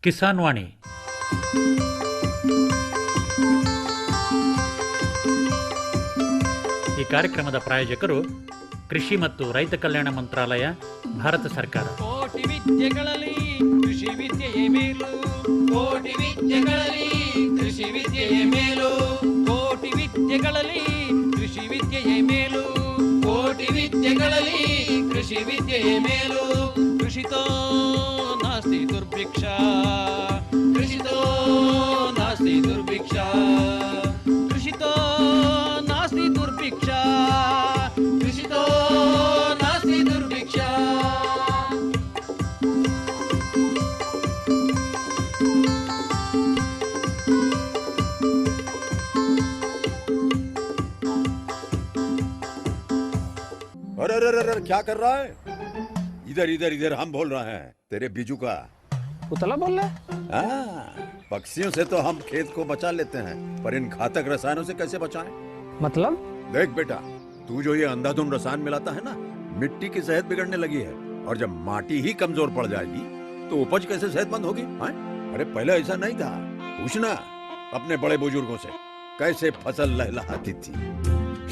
ಕಿಸಾನ್ ವಾಣಿ. ಈ ಕಾರ್ಯಕ್ರಮದ ಪ್ರಾಯೋಜಕರು ಕೃಷಿ ಮತ್ತು ರೈತ ಕಲ್ಯಾಣ ಮಂತ್ರಾಲಯ, ಭಾರತ ಸರ್ಕಾರ. ಕೋಟಿ ವಿದ್ಯೆಗಳಲ್ಲಿ ಕೃಷಿ ವಿದ್ಯೆಯೇ ಮೇಲು, ಕೋಟಿ ವಿದ್ಯೆಗಳಲ್ಲಿ ಕೃಷಿ ವಿದ್ಯೆಯೇ ಮೇಲು, ಕೋಟಿ ವಿದ್ಯೆಗಳಲ್ಲಿ ಕೃಷಿ ವಿದ್ಯೆಯೇ ಮೇಲು, ಕೋಟಿ ವಿದ್ಯೆಗಳಲ್ಲಿ ಕೃಷಿ ವಿದ್ಯೆಯೇ ಮೇಲು. ಕೃಷಿತೋ ನಾಸ್ತಿ ದುರ್ಭಿಕ್ಷ, ಕೃಷಿತೋ ನಾಸ್ತಿ ದುರ್ಭಿಕ್ಷ, ಕೃಷಿತೋ ನಾಸ್ತಿ ದುರ್ಭಿಕ್ಷ, ಕೃಷಿತೋ ನಾಸ್ತಿ ದುರ್ಭಿಕ್ಷ. अरे अरे अरे क्या कर रहा है? इधर इधर इधर हम बोल रहे हैं तेरे बीजू का. उतला बोल रहा है? हाँ, पक्षियों से तो हम खेत को बचा लेते हैं, पर इन घातक रसायनों से कैसे बचाएं? मतलब? देख बेटा, तू जो ये अंधाधुंध रसायन मिलाता है ना, मिट्टी की सेहत बिगड़ने लगी है. और जब माटी ही कमजोर पड़ जाएगी तो उपज कैसे सेहतमंद होगी? हाँ? अरे पहले ऐसा नहीं था. पूछना अपने बड़े बुजुर्गों से, कैसे फसल लहलहाती थी,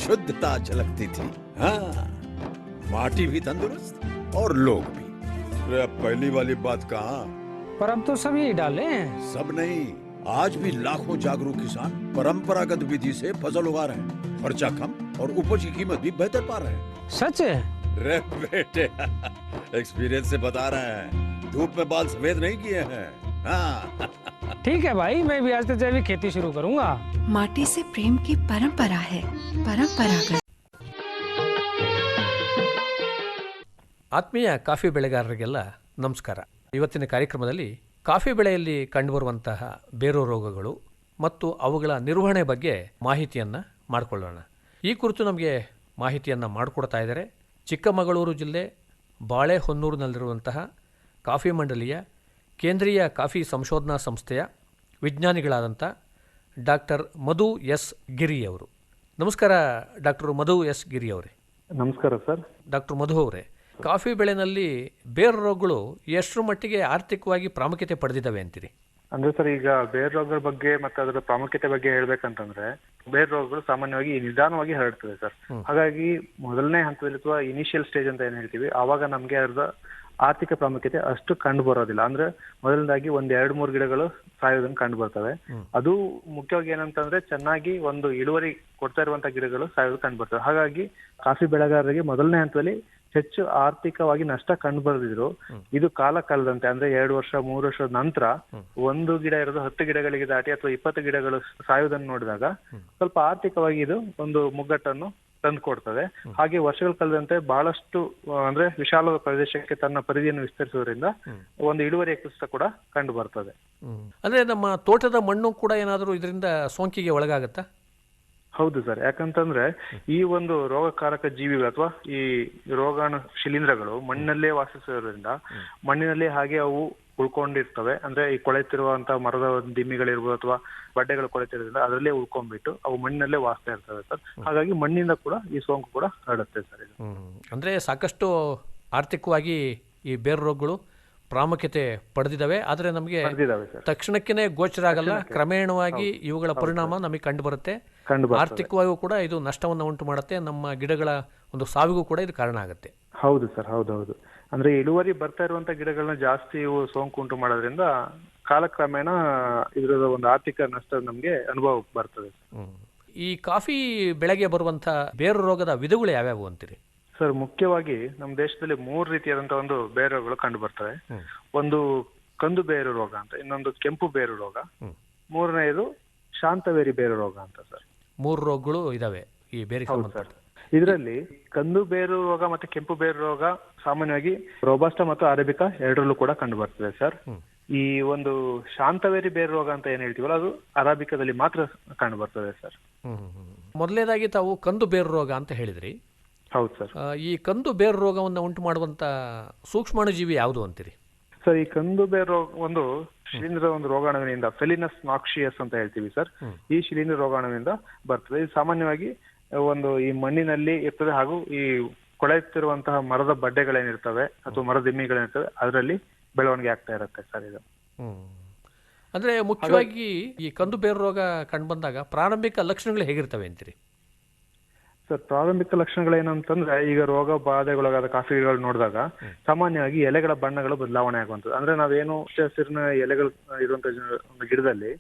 शुद्धता झलकती थी. हाँ, माटी भी तंदुरुस्त और लोग भी. अरे पहली वाली बात कहाँ? पर अब तो सभी डाले हैं. सब नहीं, आज भी लाखों जागरूक किसान परंपरागत विधि से फसल उगा रहे हैं. खर्चा कम और उपज की कीमत भी बेहतर पा रहे हैं. सच है? रे बेटे, एक्सपीरियंस से बता रहे हैं. धूप में बाल सफेद नहीं किए हैं. हाँ. ठीक है भाई, मैं भी आज से जैविक खेती शुरू करूंगा. माटी से प्रेम की परंपरा है, परंपरागत. ಆತ್ಮೀಯ ಕಾಫಿ ಬೆಳೆಗಾರರಿಗೆಲ್ಲ ನಮಸ್ಕಾರ. ಇವತ್ತಿನ ಕಾರ್ಯಕ್ರಮದಲ್ಲಿ ಕಾಫಿ ಬೆಳೆಯಲ್ಲಿ ಕಂಡುಬರುವಂತಹ ಬೇರು ರೋಗಗಳು ಮತ್ತು ಅವುಗಳ ನಿರ್ವಹಣೆ ಬಗ್ಗೆ ಮಾಹಿತಿಯನ್ನು ಮಾಡಿಕೊಳ್ಳೋಣ. ಈ ಕುರಿತು ನಮಗೆ ಮಾಹಿತಿಯನ್ನು ಮಾಡಿಕೊಡ್ತಾ ಇದ್ದಾರೆ ಚಿಕ್ಕಮಗಳೂರು ಜಿಲ್ಲೆ ಬಾಳೆಹೊನ್ನೂರಿನಲ್ಲಿರುವಂತಹ ಕಾಫಿ ಮಂಡಲಿಯ ಕೇಂದ್ರೀಯ ಕಾಫಿ ಸಂಶೋಧನಾ ಸಂಸ್ಥೆಯ ವಿಜ್ಞಾನಿಗಳಾದಂಥ ಡಾಕ್ಟರ್ ಮಧು ಎಸ್ ಗಿರಿ ಅವರು. ನಮಸ್ಕಾರ ಡಾಕ್ಟರ್ ಮಧು ಎಸ್ ಗಿರಿ ಅವರೇ. ನಮಸ್ಕಾರ ಸರ್. ಡಾಕ್ಟರ್ ಮಧು ಅವರೇ, ಕಾಫಿ ಬೆಳೆನಲ್ಲಿ ಬೇರು ರೋಗಗಳು ಎಷ್ಟರ ಮಟ್ಟಿಗೆ ಆರ್ಥಿಕವಾಗಿ ಪ್ರಾಮುಖ್ಯತೆ ಪಡೆದಿದ್ದಾವೆ ಅಂತೀರಿ? ಅಂದ್ರೆ ಸರ್, ಈಗ ಬೇರು ರೋಗಗಳ ಬಗ್ಗೆ ಮತ್ತೆ ಅದರ ಪ್ರಾಮುಖ್ಯತೆ ಬಗ್ಗೆ ಹೇಳ್ಬೇಕಂತಂದ್ರೆ, ಬೇರು ರೋಗಗಳು ಸಾಮಾನ್ಯವಾಗಿ ನಿಧಾನವಾಗಿ ಹರಡ್ತದೆ ಸರ್. ಹಾಗಾಗಿ ಮೊದಲನೇ ಹಂತದಲ್ಲಿ ಅಥವಾ ಇನಿಷಿಯಲ್ ಸ್ಟೇಜ್ ಅಂತ ಏನ್ ಹೇಳ್ತೀವಿ, ಆವಾಗ ನಮ್ಗೆ ಅದ್ರ ಆರ್ಥಿಕ ಪ್ರಾಮುಖ್ಯತೆ ಅಷ್ಟು ಕಂಡು ಬರೋದಿಲ್ಲ. ಅಂದ್ರೆ ಮೊದಲನೇದಾಗಿ ಒಂದ್ 2-3 ಗಿಡಗಳು ಸಾಯೋದನ್ನ ಕಂಡು ಬರ್ತವೆ. ಅದು ಮುಖ್ಯವಾಗಿ ಏನಂತಂದ್ರೆ, ಚೆನ್ನಾಗಿ ಒಂದು ಇಳುವರಿ ಕೊಡ್ತಾ ಇರುವಂತಹ ಗಿಡಗಳು ಸಾಯೋದು ಕಂಡು ಬರ್ತವೆ. ಹಾಗಾಗಿ ಕಾಫಿ ಬೆಳೆಗಾರರಿಗೆ ಮೊದಲನೇ ಹಂತದಲ್ಲಿ ಹೆಚ್ಚು ಆರ್ಥಿಕವಾಗಿ ನಷ್ಟ ಕಂಡು ಬರ್ದಿದ್ರು, ಇದು ಕಾಲ ಕಳೆದಂತೆ ಅಂದ್ರೆ 2 ವರ್ಷ 3 ವರ್ಷದ ನಂತರ ಒಂದು ಗಿಡ ಇರೋದು 10 ಗಿಡಗಳಿಗೆ ದಾಟಿ ಅಥವಾ 20 ಗಿಡಗಳು ಸಾಯುವುದನ್ನು ನೋಡಿದಾಗ ಸ್ವಲ್ಪ ಆರ್ಥಿಕವಾಗಿ ಇದು ಒಂದು ಮುಗ್ಗಟ್ಟನ್ನು ತಂದು ಕೊಡ್ತದೆ. ಹಾಗೆ ವರ್ಷಗಳು ಕಳೆದಂತೆ ಬಹಳಷ್ಟು ಅಂದ್ರೆ ವಿಶಾಲ ಪ್ರದೇಶಕ್ಕೆ ತನ್ನ ಪರಿಧಿಯನ್ನು ವಿಸ್ತರಿಸುವುದರಿಂದ ಒಂದು ಇಳುವರಿ ಕುಸಿತ ಕೂಡ ಕಂಡು ಬರ್ತದೆ. ಅಂದ್ರೆ ನಮ್ಮ ತೋಟದ ಮಣ್ಣು ಕೂಡ ಏನಾದರೂ ಇದರಿಂದ ಸೋಂಕಿಗೆ ಒಳಗಾಗತ್ತಾ? ಹೌದು ಸರ್. ಯಾಕಂತಂದ್ರೆ ಈ ಒಂದು ರೋಗಕಾರಕ ಜೀವಿಗಳು ಅಥವಾ ಈ ರೋಗಾಣು ಶಿಲೀಂಧ್ರಗಳು ಮಣ್ಣಿನಲ್ಲೇ ವಾಸಿಸೋದ್ರಿಂದ ಮಣ್ಣಿನಲ್ಲಿ ಹಾಗೆ ಅವು ಉಳ್ಕೊಂಡಿರ್ತವೆ. ಅಂದ್ರೆ ಈ ಕೊಳೆತಿರುವಂತಹ ಮರದ ದಿಮ್ಮಿಗಳಿರ್ಬೋದು ಅಥವಾ ಬಡ್ಡೆಗಳು ಕೊಳೆತಿರೋದ್ರಿಂದ ಅದರಲ್ಲೇ ಉಳ್ಕೊಂಡ್ಬಿಟ್ಟು ಅವು ಮಣ್ಣಿನಲ್ಲೇ ವಾಸ್ತಾ ಇರ್ತವೆ ಸರ್. ಹಾಗಾಗಿ ಮಣ್ಣಿಂದ ಕೂಡ ಈ ಸೋಂಕು ಕೂಡ ಹರಡುತ್ತೆ ಸರ್. ಇದು ಅಂದ್ರೆ ಸಾಕಷ್ಟು ಆರ್ಥಿಕವಾಗಿ ಈ ಬೇರು ರೋಗಗಳು ಪ್ರಾಮುಖ್ಯತೆ ಪಡೆದಿದ್ದಾವೆ. ಆದರೆ ನಮಗೆ ತಕ್ಷಣಕ್ಕೇ ಗೋಚರ ಆಗಲ್ಲ, ಕ್ರಮೇಣವಾಗಿ ಇವುಗಳ ಪರಿಣಾಮ ನಮಗೆ ಕಂಡು ಬರುತ್ತೆ. ಆರ್ಥಿಕವಾಗಿಯೂ ಕೂಡ ಇದು ನಷ್ಟವನ್ನು ಉಂಟು ಮಾಡುತ್ತೆ, ನಮ್ಮ ಗಿಡಗಳ ಒಂದು ಸಾವಿಗೂ ಕೂಡ ಇದು ಕಾರಣ ಆಗುತ್ತೆ. ಹೌದು ಸರ್, ಹೌದೌದು. ಅಂದ್ರೆ ಇಳುವರಿ ಬರ್ತಾ ಇರುವಂತ ಗಿಡಗಳನ್ನ ಜಾಸ್ತಿ ಇವು ಸೋಂಕು ಉಂಟು ಮಾಡೋದ್ರಿಂದ ಕಾಲಕ್ರಮೇಣ ಇದರ ಒಂದು ಆರ್ಥಿಕ ನಷ್ಟ ನಮ್ಗೆ ಅನುಭವ ಬರ್ತದೆ. ಈ ಕಾಫಿ ಬೆಳೆಗೆ ಬರುವಂತ ಬೇರು ರೋಗದ ವಿಧಗಳು ಯಾವ್ಯಾವು ಅಂತೀರಿ? ಸರ್, ಮುಖ್ಯವಾಗಿ ನಮ್ಮ ದೇಶದಲ್ಲಿ 3 ರೀತಿಯಾದಂತಹ ಒಂದು ಬೇರು ರೋಗಗಳು ಕಂಡು ಬರ್ತವೆ. ಒಂದು ಕಂದು ಬೇರು ರೋಗ ಅಂತ, ಇನ್ನೊಂದು ಕೆಂಪು ಬೇರು ರೋಗ, ಮೂರನೆಯದು ಶಾಂತವೇರಿ ಬೇರು ರೋಗ ಅಂತ ಸರ್. 3 ರೋಗಗಳು ಇದಾವೆ ಈ ಬೇರೆ. ಇದರಲ್ಲಿ ಕಂದು ಬೇರು ರೋಗ ಮತ್ತೆ ಕೆಂಪು ಬೇರು ರೋಗ ಸಾಮಾನ್ಯವಾಗಿ ರೋಬಸ್ಟಾ ಮತ್ತು ಅರೇಬಿಕಾ ಎರಡರಲ್ಲೂ ಕೂಡ ಕಂಡು ಬರ್ತದೆ ಸರ್. ಈ ಒಂದು ಶಾಂತವೇರಿ ಬೇರು ರೋಗ ಅಂತ ಏನ್ ಹೇಳ್ತೀವಲ್ಲ, ಅದು ಅರಾಬಿಕಾದಲ್ಲಿ ಮಾತ್ರ ಕಂಡು ಬರ್ತದೆ ಸರ್. ಮೊದಲನೇದಾಗಿ ತಾವು ಕಂದು ಬೇರು ರೋಗ ಅಂತ ಹೇಳಿದ್ರಿ. ಹೌದು ಸರ್. ಈ ಕಂದು ಬೇರು ರೋಗವನ್ನು ಉಂಟು ಮಾಡುವಂತ ಸೂಕ್ಷ್ಮಾಣುಜೀವಿ ಯಾವುದು ಅಂತೀರಿ? ಸರ್, ಈ ಕಂದು ಬೇರು ರೋಗ ಒಂದು ಶಿಲೀಂಧ್ರ ಒಂದು ರೋಗಾಣುವಿನಿಂದ, ಫೆಲಿನಸ್ ನಾಕ್ಸಿಯಸ್ ಅಂತ ಹೇಳ್ತೀವಿ ಸರ್. ಈ ಶಿಲೀಂಧ್ರ ರೋಗಾಣುವಿನಿಂದ ಬರ್ತದೆ. ಇದು ಸಾಮಾನ್ಯವಾಗಿ ಒಂದು ಈ ಮಣ್ಣಿನಲ್ಲಿ ಇರ್ತದೆ ಹಾಗೂ ಈ ಕೊಳೆಯುತ್ತಿರುವಂತಹ ಮರದ ಬಡ್ಡೆಗಳೇನಿರ್ತವೆ ಅಥವಾ ಮರದ ದಿಮ್ಮಿಗಳೇನಿರ್ತವೆ ಅದರಲ್ಲಿ ಬೆಳವಣಿಗೆ ಆಗ್ತಾ ಇರುತ್ತೆ ಸರ್ ಇದು. ಅಂದರೆ ಮುಖ್ಯವಾಗಿ ಈ ಕಂದು ಬೇರು ರೋಗ ಕಂಡುಬಂದಾಗ ಪ್ರಾರಂಭಿಕ ಲಕ್ಷಣಗಳು ಹೇಗಿರ್ತವೆ ಅಂತೀರಿ? ಸರ್, ಪ್ರಾರಂಭಿಕ ಲಕ್ಷಣಗಳೇನಂತಂದ್ರೆ ಈಗ ರೋಗ ಬಾಧೆಗೊಳಗಾದ ಕಾಫಿ ಗಿಡಗಳು ನೋಡಿದಾಗ ಸಾಮಾನ್ಯವಾಗಿ ಎಲೆಗಳ ಬಣ್ಣಗಳು ಬದಲಾವಣೆ ಆಗುವಂಥದ್ದು. ಅಂದ್ರೆ ನಾವೇನು ಹಸಿರಿನ ಎಲೆಗಳು ಇರುವಂತ ಒಂದು ಗಿಡದಲ್ಲಿ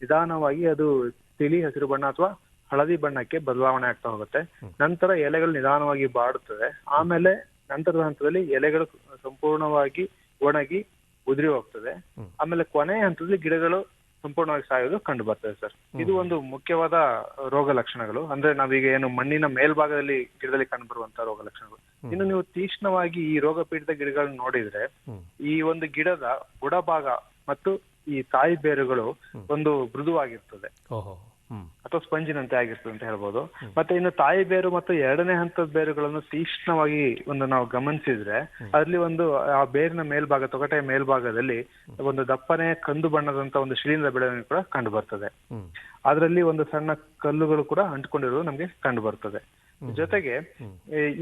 ನಿಧಾನವಾಗಿ ಅದು ತಿಳಿ ಹಸಿರು ಬಣ್ಣ ಅಥವಾ ಹಳದಿ ಬಣ್ಣಕ್ಕೆ ಬದಲಾವಣೆ ಆಗ್ತಾ ಹೋಗುತ್ತೆ. ನಂತರ ಎಲೆಗಳು ನಿಧಾನವಾಗಿ ಬಾಡುತ್ತವೆ. ಆಮೇಲೆ ನಂತರದ ಹಂತದಲ್ಲಿ ಎಲೆಗಳು ಸಂಪೂರ್ಣವಾಗಿ ಒಣಗಿ ಉದುರಿ ಹೋಗ್ತದೆ. ಆಮೇಲೆ ಕೊನೆಯ ಹಂತದಲ್ಲಿ ಗಿಡಗಳು ಸಂಪೂರ್ಣವಾಗಿ ಸಾಯೋದು ಕಂಡು ಬರ್ತದೆ ಸರ್. ಇದು ಒಂದು ಮುಖ್ಯವಾದ ರೋಗ ಲಕ್ಷಣಗಳು. ಅಂದ್ರೆ ನಾವೀಗ ಏನು ಮಣ್ಣಿನ ಮೇಲ್ಭಾಗದಲ್ಲಿ ಗಿಡದಲ್ಲಿ ಕಂಡು ಬರುವಂತಹ ರೋಗ ಲಕ್ಷಣಗಳು. ಇನ್ನು ನೀವು ತೀಕ್ಷ್ಣವಾಗಿ ಈ ರೋಗ ಪೀಡಿತ ಗಿಡಗಳನ್ನ ನೋಡಿದ್ರೆ ಈ ಒಂದು ಗಿಡದ ಬುಡಭಾಗ ಮತ್ತು ಈ ತಾಯಿ ಬೇರುಗಳು ಒಂದು ಮೃದುವಾಗಿರ್ತದೆ ಅಥವಾ ಸ್ಪಂಜಿನಂತೆ ಆಗಿರ್ತದೆ ಅಂತ ಹೇಳ್ಬೋದು. ಮತ್ತೆ ಇನ್ನು ತಾಯಿ ಬೇರು ಮತ್ತು ಎರಡನೇ ಹಂತದ ಬೇರುಗಳನ್ನು ತೀಕ್ಷ್ಣವಾಗಿ ಒಂದು ನಾವು ಗಮನಿಸಿದ್ರೆ ಅಲ್ಲಿ ಒಂದು ಆ ಬೇರಿನ ಮೇಲ್ಭಾಗ, ತೊಗಟೆಯ ಮೇಲ್ಭಾಗದಲ್ಲಿ ಒಂದು ದಪ್ಪನೆ ಕಂದು ಬಣ್ಣದಂತ ಒಂದು ಶಿಲೀಂಧ್ರ ಬೆಳವಣಿಗೆ ಕೂಡ ಕಂಡು ಬರ್ತದೆ. ಅದರಲ್ಲಿ ಒಂದು ಸಣ್ಣ ಕಲ್ಲುಗಳು ಕೂಡ ಅಂಟಿಕೊಂಡಿರೋದು ನಮ್ಗೆ ಕಂಡು ಬರ್ತದೆ. ಜೊತೆಗೆ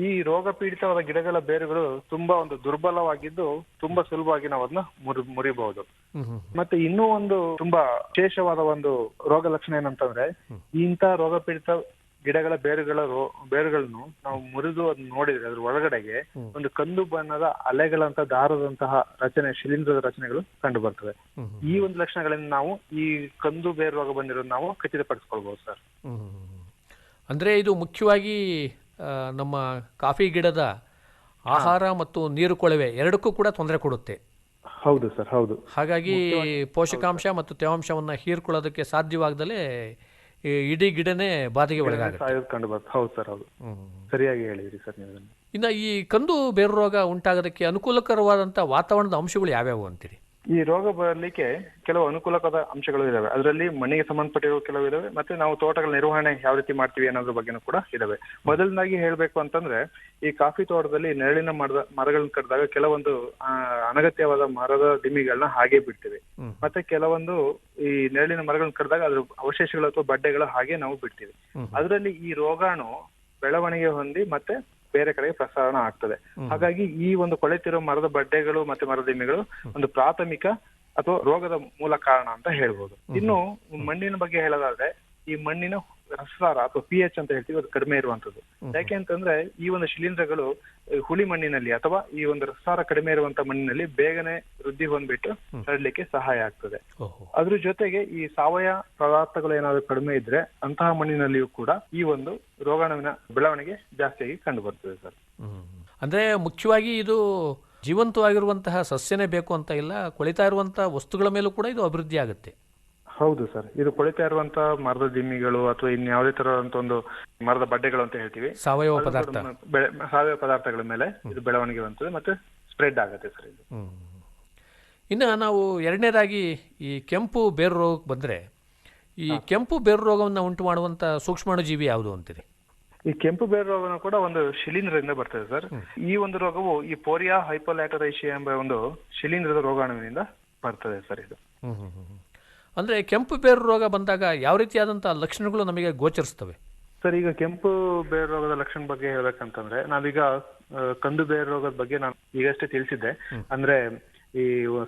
ಈ ರೋಗ ಪೀಡಿತವಾದ ಗಿಡಗಳ ಬೇರುಗಳು ತುಂಬಾ ಒಂದು ದುರ್ಬಲವಾಗಿದ್ದು ತುಂಬಾ ಸುಲಭವಾಗಿ ನಾವು ಅದನ್ನ ಮುರಿಬಹುದು. ಮತ್ತೆ ಇನ್ನೂ ಒಂದು ತುಂಬಾ ವಿಶೇಷವಾದ ಒಂದು ರೋಗ ಲಕ್ಷಣ ಏನಂತಂದ್ರೆ ಇಂಥ ರೋಗ ಪೀಡಿತ ಗಿಡಗಳ ಬೇರುಗಳನ್ನು ನಾವು ಮುರಿದು ಅದನ್ನ ನೋಡಿದ್ರೆ ಅದ್ರ ಒಳಗಡೆಗೆ ಒಂದು ಕಂದು ಬಣ್ಣದ ಅಲೆಗಳಂತ ದಾರದಂತಹ ರಚನೆ, ಶಿಲೀಂಧ್ರದ ರಚನೆಗಳು ಕಂಡು ಬರ್ತವೆ. ಈ ಒಂದು ಲಕ್ಷಣಗಳಿಂದ ನಾವು ಈ ಕಂದು ಬೇರು ರೋಗ ಬಂದಿರೋದು ನಾವು ಖಚಿತಪಡಿಸ್ಕೊಳ್ಬಹುದು ಸರ್. ಅಂದರೆ ಇದು ಮುಖ್ಯವಾಗಿ ನಮ್ಮ ಕಾಫಿ ಗಿಡದ ಆಹಾರ ಮತ್ತು ನೀರು ಕೊಳವೆ ಎರಡಕ್ಕೂ ಕೂಡ ತೊಂದರೆ ಕೊಡುತ್ತೆ. ಹೌದು ಸರ್, ಹೌದು. ಹಾಗಾಗಿ ಪೋಷಕಾಂಶ ಮತ್ತು ತೇವಾಂಶವನ್ನು ಹೀರ್ಕೊಳ್ಳೋದಕ್ಕೆ ಸಾಧ್ಯವಾಗದಲೇ ಇಡೀ ಗಿಡನೇ ಬಾಧೆಗೆ ಒಳಗಾಗುತ್ತೆ. ಕಂಡು ಬರ್ತದೆ. ಹೌದು ಸರ್, ಹೌದು, ಸರಿಯಾಗಿ ಹೇಳಿದ್ರಿ ಸರ್ ನೀವು. ಇನ್ನು ಈ ಕಂದು ಬೇರು ರೋಗ ಉಂಟಾಗೋದಕ್ಕೆ ಅನುಕೂಲಕರವಾದಂಥ ವಾತಾವರಣದ ಅಂಶಗಳು ಯಾವ್ಯಾವು ಅಂತೀರಿ? ಈ ರೋಗ ಬರಲಿಕ್ಕೆ ಕೆಲವು ಅನುಕೂಲಕರ ಅಂಶಗಳು ಇದಾವೆ. ಅದರಲ್ಲಿ ಮಣ್ಣಿಗೆ ಸಂಬಂಧಪಟ್ಟಿರೋ ಕೆಲವು ಇದಾವೆ, ಮತ್ತೆ ನಾವು ತೋಟಗಳ ನಿರ್ವಹಣೆ ಯಾವ ರೀತಿ ಮಾಡ್ತೀವಿ ಅನ್ನೋದ್ರ ಬಗ್ಗೆನೂ ಕೂಡ ಇದಾವೆ. ಮೊದಲನಾಗಿ ಹೇಳ್ಬೇಕು ಅಂತಂದ್ರೆ ಈ ಕಾಫಿ ತೋಟದಲ್ಲಿ ನೆರಳಿನ ಮರಗಳನ್ನ ಕಡಿದಾಗ ಕೆಲವೊಂದು ಅನಗತ್ಯವಾದ ಮರದ ದಿಮ್ಮಿಗಳನ್ನ ಹಾಗೆ ಬಿಡ್ತೀವಿ. ಮತ್ತೆ ಕೆಲವೊಂದು ಈ ನೆರಳಿನ ಮರಗಳನ್ನ ಕಡಿದಾಗ ಅದ್ರ ಅವಶೇಷಗಳು ಅಥವಾ ಬಡ್ಡೆಗಳು ಹಾಗೆ ನಾವು ಬಿಡ್ತೀವಿ. ಅದರಲ್ಲಿ ಈ ರೋಗಾಣು ಬೆಳವಣಿಗೆ ಹೊಂದಿ ಮತ್ತೆ ಬೇರೆ ಕಡೆಗೆ ಪ್ರಸಾರಣ ಆಗ್ತದೆ. ಹಾಗಾಗಿ ಈ ಒಂದು ಕೊಳೆತಿರೋ ಮರದ ಬಡ್ಡೆಗಳು ಮತ್ತೆ ಮರದಿಮ್ಮಿಗಳು ಒಂದು ಪ್ರಾಥಮಿಕ ಅಥವಾ ರೋಗದ ಮೂಲ ಕಾರಣ ಅಂತ ಹೇಳ್ಬೋದು. ಇನ್ನು ಮಣ್ಣಿನ ಬಗ್ಗೆ ಹೇಳೋದಾದ್ರೆ ಈ ಮಣ್ಣಿನ ರಸಸಾರ ಅಥವಾ pH ಅಂತ ಹೇಳ್ತೀವಿ, ಅದು ಕಡಿಮೆ ಇರುವಂತದ್ದು. ಯಾಕೆ ಅಂತಂದ್ರೆ ಈ ಒಂದು ಶಿಲೀಂಧ್ರಗಳು ಹುಳಿ ಮಣ್ಣಿನಲ್ಲಿ ಅಥವಾ ಈ ಒಂದು ರಸಸಾರ ಕಡಿಮೆ ಇರುವಂತ ಮಣ್ಣಿನಲ್ಲಿ ಬೇಗನೆ ವೃದ್ಧಿ ಹೊಂದ್ಬಿಟ್ಟು ಹರಡ್ಲಿಕ್ಕೆ ಸಹಾಯ ಆಗ್ತದೆ. ಅದ್ರ ಜೊತೆಗೆ ಈ ಸಾವಯವ ಪದಾರ್ಥಗಳು ಏನಾದ್ರು ಕಡಿಮೆ ಇದ್ರೆ ಅಂತಹ ಮಣ್ಣಿನಲ್ಲಿಯೂ ಕೂಡ ಈ ಒಂದು ರೋಗಾಣುವಿನ ಬೆಳವಣಿಗೆ ಜಾಸ್ತಿಯಾಗಿ ಕಂಡು ಬರ್ತದೆ ಸರ್. ಅಂದ್ರೆ ಮುಖ್ಯವಾಗಿ ಇದು ಜೀವಂತವಾಗಿರುವಂತಹ ಸಸ್ಯನೇ ಬೇಕು ಅಂತ ಇಲ್ಲ, ಕೊಳಿತಾ ಇರುವಂತಹ ವಸ್ತುಗಳ ಮೇಲೂ ಕೂಡ ಇದು ಅಭಿವೃದ್ಧಿ ಆಗುತ್ತೆ. ಹೌದು ಸರ್, ಇದು ಕೊಳಿತಾ ಇರುವಂತ ಮರದ ದಿಮ್ಮಿಗಳು ಅಥವಾ ಇನ್ಯಾವುದೇ ತರದಂತ ಒಂದು ಮರದ ಬಡ್ಡೆಗಳು ಅಂತ ಹೇಳ್ತೀವಿ, ಸಾವಯವ ಪದಾರ್ಥಗಳ ಮೇಲೆ ಇದು ಬೆಳವಣಿಗೆ ಹೊಂದುತ್ತದೆ ಮತ್ತೆ ಸ್ಪ್ರೆಡ್ ಆಗುತ್ತೆ ಸರ್ ಇದು. ಇನ್ನು ನಾವು ಎರಡನೇದಾಗಿ ಈ ಕೆಂಪು ಬೇರು ರೋಗಕ್ಕೆ ಬಂದ್ರೆ ಈ ಕೆಂಪು ಬೇರು ರೋಗವನ್ನು ಉಂಟು ಮಾಡುವಂತ ಸೂಕ್ಷ್ಮಾಣುಜೀವಿ ಯಾವುದು ಅಂತೀರಿ? ಈ ಕೆಂಪು ಬೇರು ರೋಗನ ಕೂಡ ಒಂದು ಶಿಲೀಂಧ್ರದಿಂದ ಬರ್ತದೆ ಸರ್. ಈ ಒಂದು ರೋಗವು ಈ ಪೋರಿಯಾ ಹೈಪೋಲ್ಯಾಟರೈಷಿಯಾ ಎಂಬ ಒಂದು ಶಿಲೀಂಧ್ರದ ರೋಗಾಣುವಿನಿಂದ ಬರ್ತದೆ ಸರ್ ಇದು. ಅಂದ್ರೆ ಕೆಂಪು ಬೇರು ರೋಗ ಬಂದಾಗ ಯಾವ ರೀತಿಯಾದಂತಹ ಲಕ್ಷಣಗಳು ನಮಗೆ ಗೋಚರಿಸ್ತವೆ ಸರ್? ಈಗ ಕೆಂಪು ಬೇರು ರೋಗದ ಲಕ್ಷಣ ಬಗ್ಗೆ ಹೇಳ್ಬೇಕಂತಂದ್ರೆ ನಾವೀಗ ಕಂದು ಬೇರು ರೋಗದ ಬಗ್ಗೆ ನಾನು ಈಗಷ್ಟೇ ತಿಳಿಸಿದ್ದೆ. ಅಂದ್ರೆ ಈ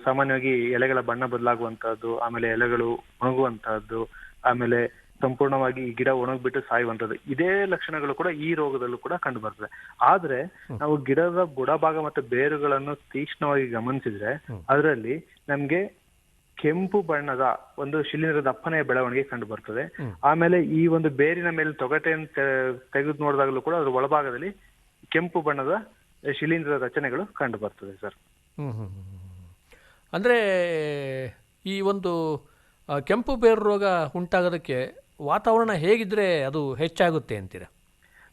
ಸಾಮಾನ್ಯವಾಗಿ ಎಲೆಗಳ ಬಣ್ಣ ಬದಲಾಗುವಂತಹದ್ದು, ಆಮೇಲೆ ಎಲೆಗಳು ಒಣಗುವಂತಹದ್ದು, ಆಮೇಲೆ ಸಂಪೂರ್ಣವಾಗಿ ಈ ಗಿಡ ಒಣಗ್ಬಿಟ್ಟು ಸಾಯುವಂತದ್ದು, ಇದೇ ಲಕ್ಷಣಗಳು ಕೂಡ ಈ ರೋಗದಲ್ಲೂ ಕೂಡ ಕಂಡು ಬರ್ತದೆ. ಆದ್ರೆ ನಾವು ಗಿಡದ ಬುಡಭಾಗ ಮತ್ತು ಬೇರುಗಳನ್ನು ತೀಕ್ಷ್ಣವಾಗಿ ಗಮನಿಸಿದ್ರೆ ಅದರಲ್ಲಿ ನಮ್ಗೆ ಕೆಂಪು ಬಣ್ಣದ ಒಂದು ಶಿಲೀಂಧ್ರದ ದಪ್ಪನೆಯ ಬೆಳವಣಿಗೆ ಕಂಡು ಬರ್ತದೆ. ಆಮೇಲೆ ಈ ಒಂದು ಬೇರಿನ ಮೇಲೆ ತೊಗಟೆಯನ್ನು ತೆಗೆದು ನೋಡಿದಾಗಲೂ ಕೂಡ ಅದ್ರ ಒಳಭಾಗದಲ್ಲಿ ಕೆಂಪು ಬಣ್ಣದ ಶಿಲೀಂಧ್ರದ ರಚನೆಗಳು ಕಂಡು ಬರ್ತದೆ ಸರ್. ಅಂದ್ರೆ ಈ ಒಂದು ಕೆಂಪು ಬೇರು ರೋಗ ಉಂಟಾಗೋದಕ್ಕೆ ವಾತಾವರಣ ಹೇಗಿದ್ರೆ ಅದು ಹೆಚ್ಚಾಗುತ್ತೆ ಅಂತೀರಾ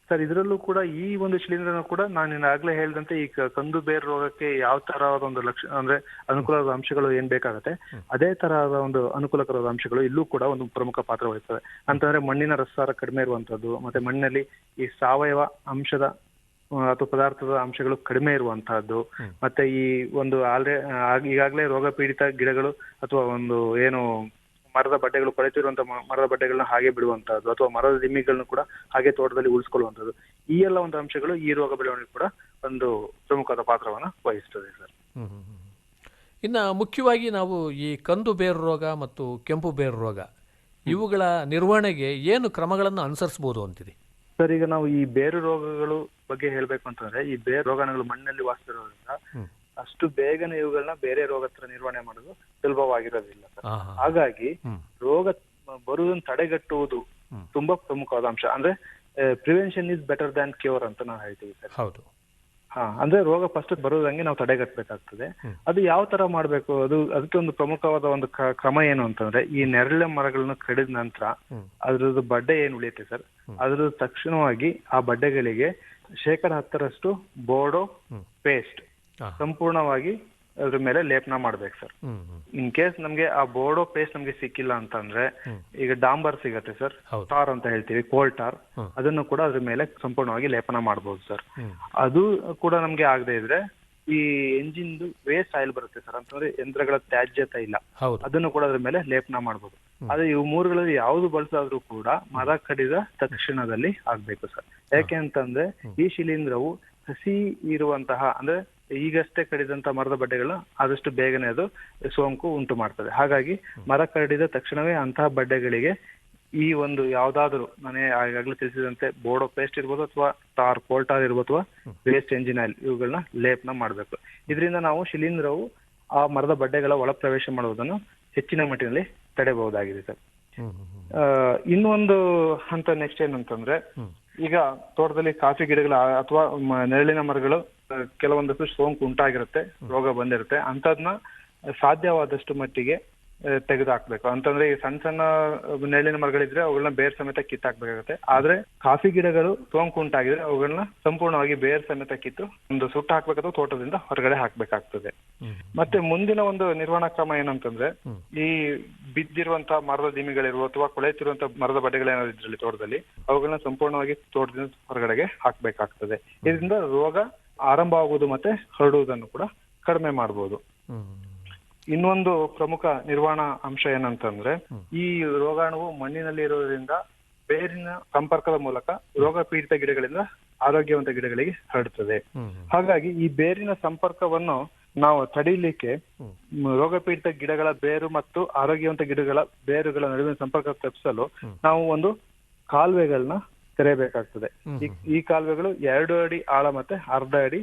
ಸರ್? ಇದರಲ್ಲೂ ಕೂಡ ಈ ಒಂದು ಶಿಲೀಂಧ್ರನ ಕೂಡ ನಾನು ಆಗ್ಲೇ ಹೇಳಿದಂತೆ ಈ ಕಂದು ಬೇರು ರೋಗಕ್ಕೆ ಯಾವ ತರಹದ ಒಂದು ಅಂದ್ರೆ ಅನುಕೂಲವಾದ ಅಂಶಗಳು ಏನ್ ಬೇಕಾಗತ್ತೆ ಅದೇ ತರಹದ ಒಂದು ಅನುಕೂಲಕರವಾದ ಅಂಶಗಳು ಇಲ್ಲೂ ಕೂಡ ಒಂದು ಪ್ರಮುಖ ಪಾತ್ರ ವಹಿಸ್ತವೆ. ಅಂತಂದ್ರೆ ಮಣ್ಣಿನ ರಸಸಾರ ಕಡಿಮೆ ಇರುವಂತದ್ದು, ಮತ್ತೆ ಮಣ್ಣಿನಲ್ಲಿ ಈ ಸಾವಯವ ಅಂಶದ ಅಥವಾ ಪದಾರ್ಥದ ಅಂಶಗಳು ಕಡಿಮೆ ಇರುವಂತಹದ್ದು, ಮತ್ತೆ ಈ ಒಂದು ಈಗಾಗಲೇ ರೋಗ ಪೀಡಿತ ಗಿಡಗಳು ಅಥವಾ ಒಂದು ಏನು ಮರದ ಬಡ್ಡೆಗಳು ಕೊಳೆತಿರುವಂತ ಮರದ ಬಡ್ಡೆಗಳನ್ನ ಹಾಗೆ ಬಿಡುವಂತಹದ್ದು ಅಥವಾ ಮರದ ದಿಮ್ಮಿಗಳನ್ನ ಕೂಡ ಹಾಗೆ ತೋಟದಲ್ಲಿ ಉಳಿಸ್ಕೊಳ್ಳುವಂಥದ್ದು, ಈ ಎಲ್ಲ ಒಂದು ಅಂಶಗಳು ಈ ರೋಗ ಬೆಳವಣಿಗೆ ಕೂಡ ಒಂದು ಪ್ರಮುಖವಾದ ಪಾತ್ರವನ್ನ ವಹಿಸ್ತದೆ ಸರ್. ಇನ್ನು ಮುಖ್ಯವಾಗಿ ನಾವು ಈ ಕಂದು ಬೇರು ರೋಗ ಮತ್ತು ಕೆಂಪು ಬೇರು ರೋಗ ಇವುಗಳ ನಿರ್ವಹಣೆಗೆ ಏನು ಕ್ರಮಗಳನ್ನು ಅನುಸರಿಸಬಹುದು ಅಂತೀರಿ? ಸರ್, ಈಗ ನಾವು ಈ ಬೇರು ರೋಗಗಳು ಬಗ್ಗೆ ಹೇಳ್ಬೇಕು ಅಂತಂದ್ರೆ, ಈ ಬೇರು ರೋಗಾಣುಗಳು ಮಣ್ಣಲ್ಲಿ ವಾಸಿಸಿರೋದ್ರಿಂದ ಅಷ್ಟು ಬೇಗನೆ ಇವುಗಳನ್ನ ಬೇರೆ ರೋಗ ಹತ್ರ ನಿರ್ವಹಣೆ ಮಾಡೋದು ಸುಲಭವಾಗಿರೋದಿಲ್ಲ ಸರ್. ಹಾಗಾಗಿ ರೋಗ ಬರುವುದನ್ನು ತಡೆಗಟ್ಟುವುದು ತುಂಬಾ ಪ್ರಮುಖವಾದ ಅಂಶ. ಅಂದ್ರೆ prevention is better than cure ಅಂತ ನಾವು ಹೇಳ್ತೀವಿ ಸರ್. ಹೌದು. ಅಂದ್ರೆ ರೋಗ ಫಸ್ಟ್ ಬರೋದಂಗೆ ನಾವು ತಡೆಗಟ್ಟಬೇಕಾಗ್ತದೆ. ಅದು ಯಾವ ತರ ಮಾಡ್ಬೇಕು, ಅದಕ್ಕೆ ಒಂದು ಪ್ರಮುಖವಾದ ಒಂದು ಕ್ರಮ ಏನು ಅಂತಂದ್ರೆ, ಈ ನೆರಳೆ ಮರಗಳನ್ನ ಕಡಿದ ನಂತರ ಅದ್ರದ್ದು ಬಡ್ಡೆ ಏನ್ ಉಳಿಯುತ್ತೆ ಸರ್, ಅದ್ರ ತಕ್ಷಣವಾಗಿ ಆ ಬಡ್ಡೆಗಳಿಗೆ 10% ಬೋರ್ಡೋ ಪೇಸ್ಟ್ ಸಂಪೂರ್ಣವಾಗಿ ಅದ್ರ ಮೇಲೆ ಲೇಪನ ಮಾಡ್ಬೇಕು ಸರ್. ಇನ್ ಕೇಸ್ ನಮ್ಗೆ ಆ ಬೋರ್ಡೋ ಪೇಸ್ಟ್ ನಮ್ಗೆ ಸಿಕ್ಕಿಲ್ಲ ಅಂತಂದ್ರೆ, ಈಗ ಡಾಂಬರ್ ಸಿಗತ್ತೆ ಸರ್, ಟಾರ್ ಅಂತ ಹೇಳ್ತೀವಿ, ಕೋಲ್ ಟಾರ್, ಅದನ್ನು ಕೂಡ ಅದ್ರ ಮೇಲೆ ಸಂಪೂರ್ಣವಾಗಿ ಲೇಪನ ಮಾಡಬಹುದು ಸರ್. ಅದು ಕೂಡ ನಮ್ಗೆ ಆಗದೆ ಇದ್ರೆ ಈ ಎಂಜಿನ್ ವೇಸ್ಟ್ ಆಯಿಲ್ ಬರುತ್ತೆ ಸರ್, ಅಂತಂದ್ರೆ ಯಂತ್ರಗಳ ತ್ಯಾಜ್ಯ ತೈಲ, ಅದನ್ನು ಕೂಡ ಅದ್ರ ಮೇಲೆ ಲೇಪನ ಮಾಡಬಹುದು. ಆದ್ರೆ ಇವು ಮೂರುಗಳಲ್ಲಿ ಯಾವ್ದು ಬಳಸಾದ್ರೂ ಕೂಡ ಮರ ಕಡಿದ ತಕ್ಷಣದಲ್ಲಿ ಆಗ್ಬೇಕು ಸರ್. ಯಾಕೆ ಅಂತಂದ್ರೆ ಈ ಶಿಲೀಂಧ್ರವು ಹಸಿ ಇರುವಂತಹ, ಅಂದ್ರೆ ಈಗಷ್ಟೇ ಕಡಿದಂತ ಮರದ ಬಡ್ಡೆಗಳನ್ನ ಆದಷ್ಟು ಬೇಗನೆ ಅದು ಸೋಂಕು ಉಂಟು ಮಾಡ್ತದೆ. ಹಾಗಾಗಿ ಮರ ಕಡಿದ ತಕ್ಷಣವೇ ಅಂತಹ ಬಡ್ಡೆಗಳಿಗೆ ಈ ಒಂದು ಯಾವ್ದಾದ್ರು, ನಾನೇ ಈಗಾಗಲೇ ತಿಳಿಸಿದಂತೆ ಬೋರ್ಡೋ ಪೇಸ್ಟ್ ಇರ್ಬೋದು, ಅಥವಾ ಟಾರ್, ಕೋಲ್ ಟಾರ್ ಇರ್ಬೋದು, ಅಥವಾ ವೇಸ್ಟ್ ಎಂಜಿನ್ ಆಯಿಲ್, ಇವುಗಳನ್ನ ಲೇಪನ ಮಾಡ್ಬೇಕು. ಇದರಿಂದ ನಾವು ಶಿಲೀಂಧ್ರವು ಆ ಮರದ ಬಡ್ಡೆಗಳ ಒಳ ಪ್ರವೇಶ ಮಾಡುವುದನ್ನು ಹೆಚ್ಚಿನ ಮಟ್ಟಿನಲ್ಲಿ ತಡೆಯಬಹುದಾಗಿದೆ ಸರ್. ಇನ್ನೊಂದು ಹಂತ ನೆಕ್ಸ್ಟ್ ಏನಂತಂದ್ರೆ, ಈಗ ತೋಟದಲ್ಲಿ ಕಾಫಿ ಗಿಡಗಳ ಅಥವಾ ನೆರಳಿನ ಮರಗಳು ಕೆಲವೊಂದಷ್ಟು ಸೋಂಕು ಉಂಟಾಗಿರುತ್ತೆ, ರೋಗ ಬಂದಿರುತ್ತೆ, ಅಂತದ್ನ ಸಾಧ್ಯವಾದಷ್ಟು ಮಟ್ಟಿಗೆ ತೆಗೆದುಹಾಕ್ಬೇಕು. ಅಂತಂದ್ರೆ ಈ ಸಣ್ಣ ಸಣ್ಣ ನೆರಳಿನ ಮರಗಳಿದ್ರೆ ಅವುಗಳನ್ನ ಬೇರ್ ಸಮೇತ ಕಿತ್ತಾಕ್ಬೇಕಾಗುತ್ತೆ. ಆದ್ರೆ ಕಾಫಿ ಗಿಡಗಳು ಸೋಂಕು ಉಂಟಾಗಿದ್ರೆ ಅವುಗಳನ್ನ ಸಂಪೂರ್ಣವಾಗಿ ಬೇರ್ ಸಮೇತ ಕಿತ್ತು ಒಂದು ಸುಟ್ಟು ಹಾಕ್ಬೇಕಾದ್ರೆ ತೋಟದಿಂದ ಹೊರಗಡೆ ಹಾಕ್ಬೇಕಾಗ್ತದೆ. ಮತ್ತೆ ಮುಂದಿನ ಒಂದು ನಿರ್ವಹಣಾ ಕ್ರಮ ಏನಂತಂದ್ರೆ, ಈ ಬಿದ್ದಿರುವಂತಹ ಮರದ ದಿಮಿಗಳಿರುವ ಅಥವಾ ಕೊಳೆತಿರುವಂತಹ ಮರದ ಬಡ್ಡೆಗಳೇನಾದ್ರು ಇದ್ರಲ್ಲಿ ತೋಟದಲ್ಲಿ, ಅವುಗಳನ್ನ ಸಂಪೂರ್ಣವಾಗಿ ತೋಟದಿಂದ ಹೊರಗಡೆಗೆ ಹಾಕ್ಬೇಕಾಗ್ತದೆ. ಇದರಿಂದ ರೋಗ ಆರಂಭ ಆಗುವುದು ಮತ್ತೆ ಹರಡುವುದನ್ನು ಕೂಡ ಕಡಿಮೆ ಮಾಡಬಹುದು. ಇನ್ನೊಂದು ಪ್ರಮುಖ ನಿರ್ವಹಣಾ ಅಂಶ ಏನಂತಂದ್ರೆ, ಈ ರೋಗಾಣುವು ಮಣ್ಣಿನಲ್ಲಿ ಇರೋದ್ರಿಂದ ಬೇರಿನ ಸಂಪರ್ಕದ ಮೂಲಕ ರೋಗ ಪೀಡಿತ ಗಿಡಗಳಿಂದ ಆರೋಗ್ಯವಂತ ಗಿಡಗಳಿಗೆ ಹರಡುತ್ತದೆ. ಹಾಗಾಗಿ ಈ ಬೇರಿನ ಸಂಪರ್ಕವನ್ನು ನಾವು ತಡೀಲಿಕ್ಕೆ ರೋಗ ಪೀಡಿತ ಗಿಡಗಳ ಬೇರು ಮತ್ತು ಆರೋಗ್ಯವಂತ ಗಿಡಗಳ ಬೇರುಗಳ ನಡುವಿನ ಸಂಪರ್ಕ ತಪ್ಪಿಸಲು ನಾವು ಒಂದು ಕಾಲುವೆಗಳನ್ನ ತೆರೆಯಬೇಕಾಗ್ತದೆ. ಈ ಕಾಲುವೆಗಳು 2 ಅಡಿ ಆಳ ಮತ್ತೆ 1/2 ಅಡಿ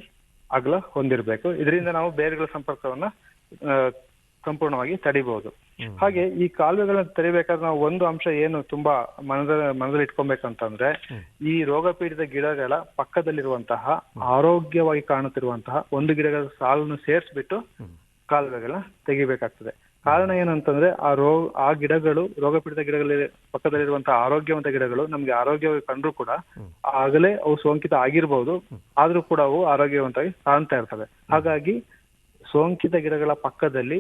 ಅಗಲ ಹೊಂದಿರಬೇಕು. ಇದರಿಂದ ನಾವು ಬೇರುಗಳ ಸಂಪರ್ಕವನ್ನ ಸಂಪೂರ್ಣವಾಗಿ ತಡಿಬಹುದು. ಹಾಗೆ ಈ ಕಾಲುವೆಗಳನ್ನ ತೆರಿಬೇಕಾದ್ರೆ ನಾವು ಒಂದು ಅಂಶ ಏನು ತುಂಬಾ ಮನದಲ್ಲಿ ಇಟ್ಕೊಬೇಕಂತಂದ್ರೆ, ಈ ರೋಗ ಪೀಡಿತ ಗಿಡಗಳ ಪಕ್ಕದಲ್ಲಿರುವಂತಹ ಆರೋಗ್ಯವಾಗಿ ಕಾಣುತ್ತಿರುವಂತಹ ಒಂದು ಗಿಡಗಳ ಸಾಲನ್ನು ಸೇರಿಸ್ಬಿಟ್ಟು ಕಾಲುವೆಗಳನ್ನ ತೆಗಿಬೇಕಾಗ್ತದೆ. ಕಾರಣ ಏನಂತಂದ್ರೆ, ಆ ಗಿಡಗಳು, ರೋಗ ಪೀಡಿತ ಗಿಡಗಳ ಪಕ್ಕದಲ್ಲಿರುವಂತಹ ಆರೋಗ್ಯವಂತ ಗಿಡಗಳು ನಮ್ಗೆ ಆರೋಗ್ಯವಾಗಿ ಕಂಡ್ರು ಕೂಡ ಆಗಲೇ ಅವು ಸೋಂಕಿತ ಆಗಿರ್ಬಹುದು, ಆದ್ರೂ ಕೂಡ ಅವು ಆರೋಗ್ಯವಂತವಾಗಿ ಕಾಣ್ತಾ ಇರ್ತವೆ. ಹಾಗಾಗಿ ಸೋಂಕಿತ ಗಿಡಗಳ ಪಕ್ಕದಲ್ಲಿ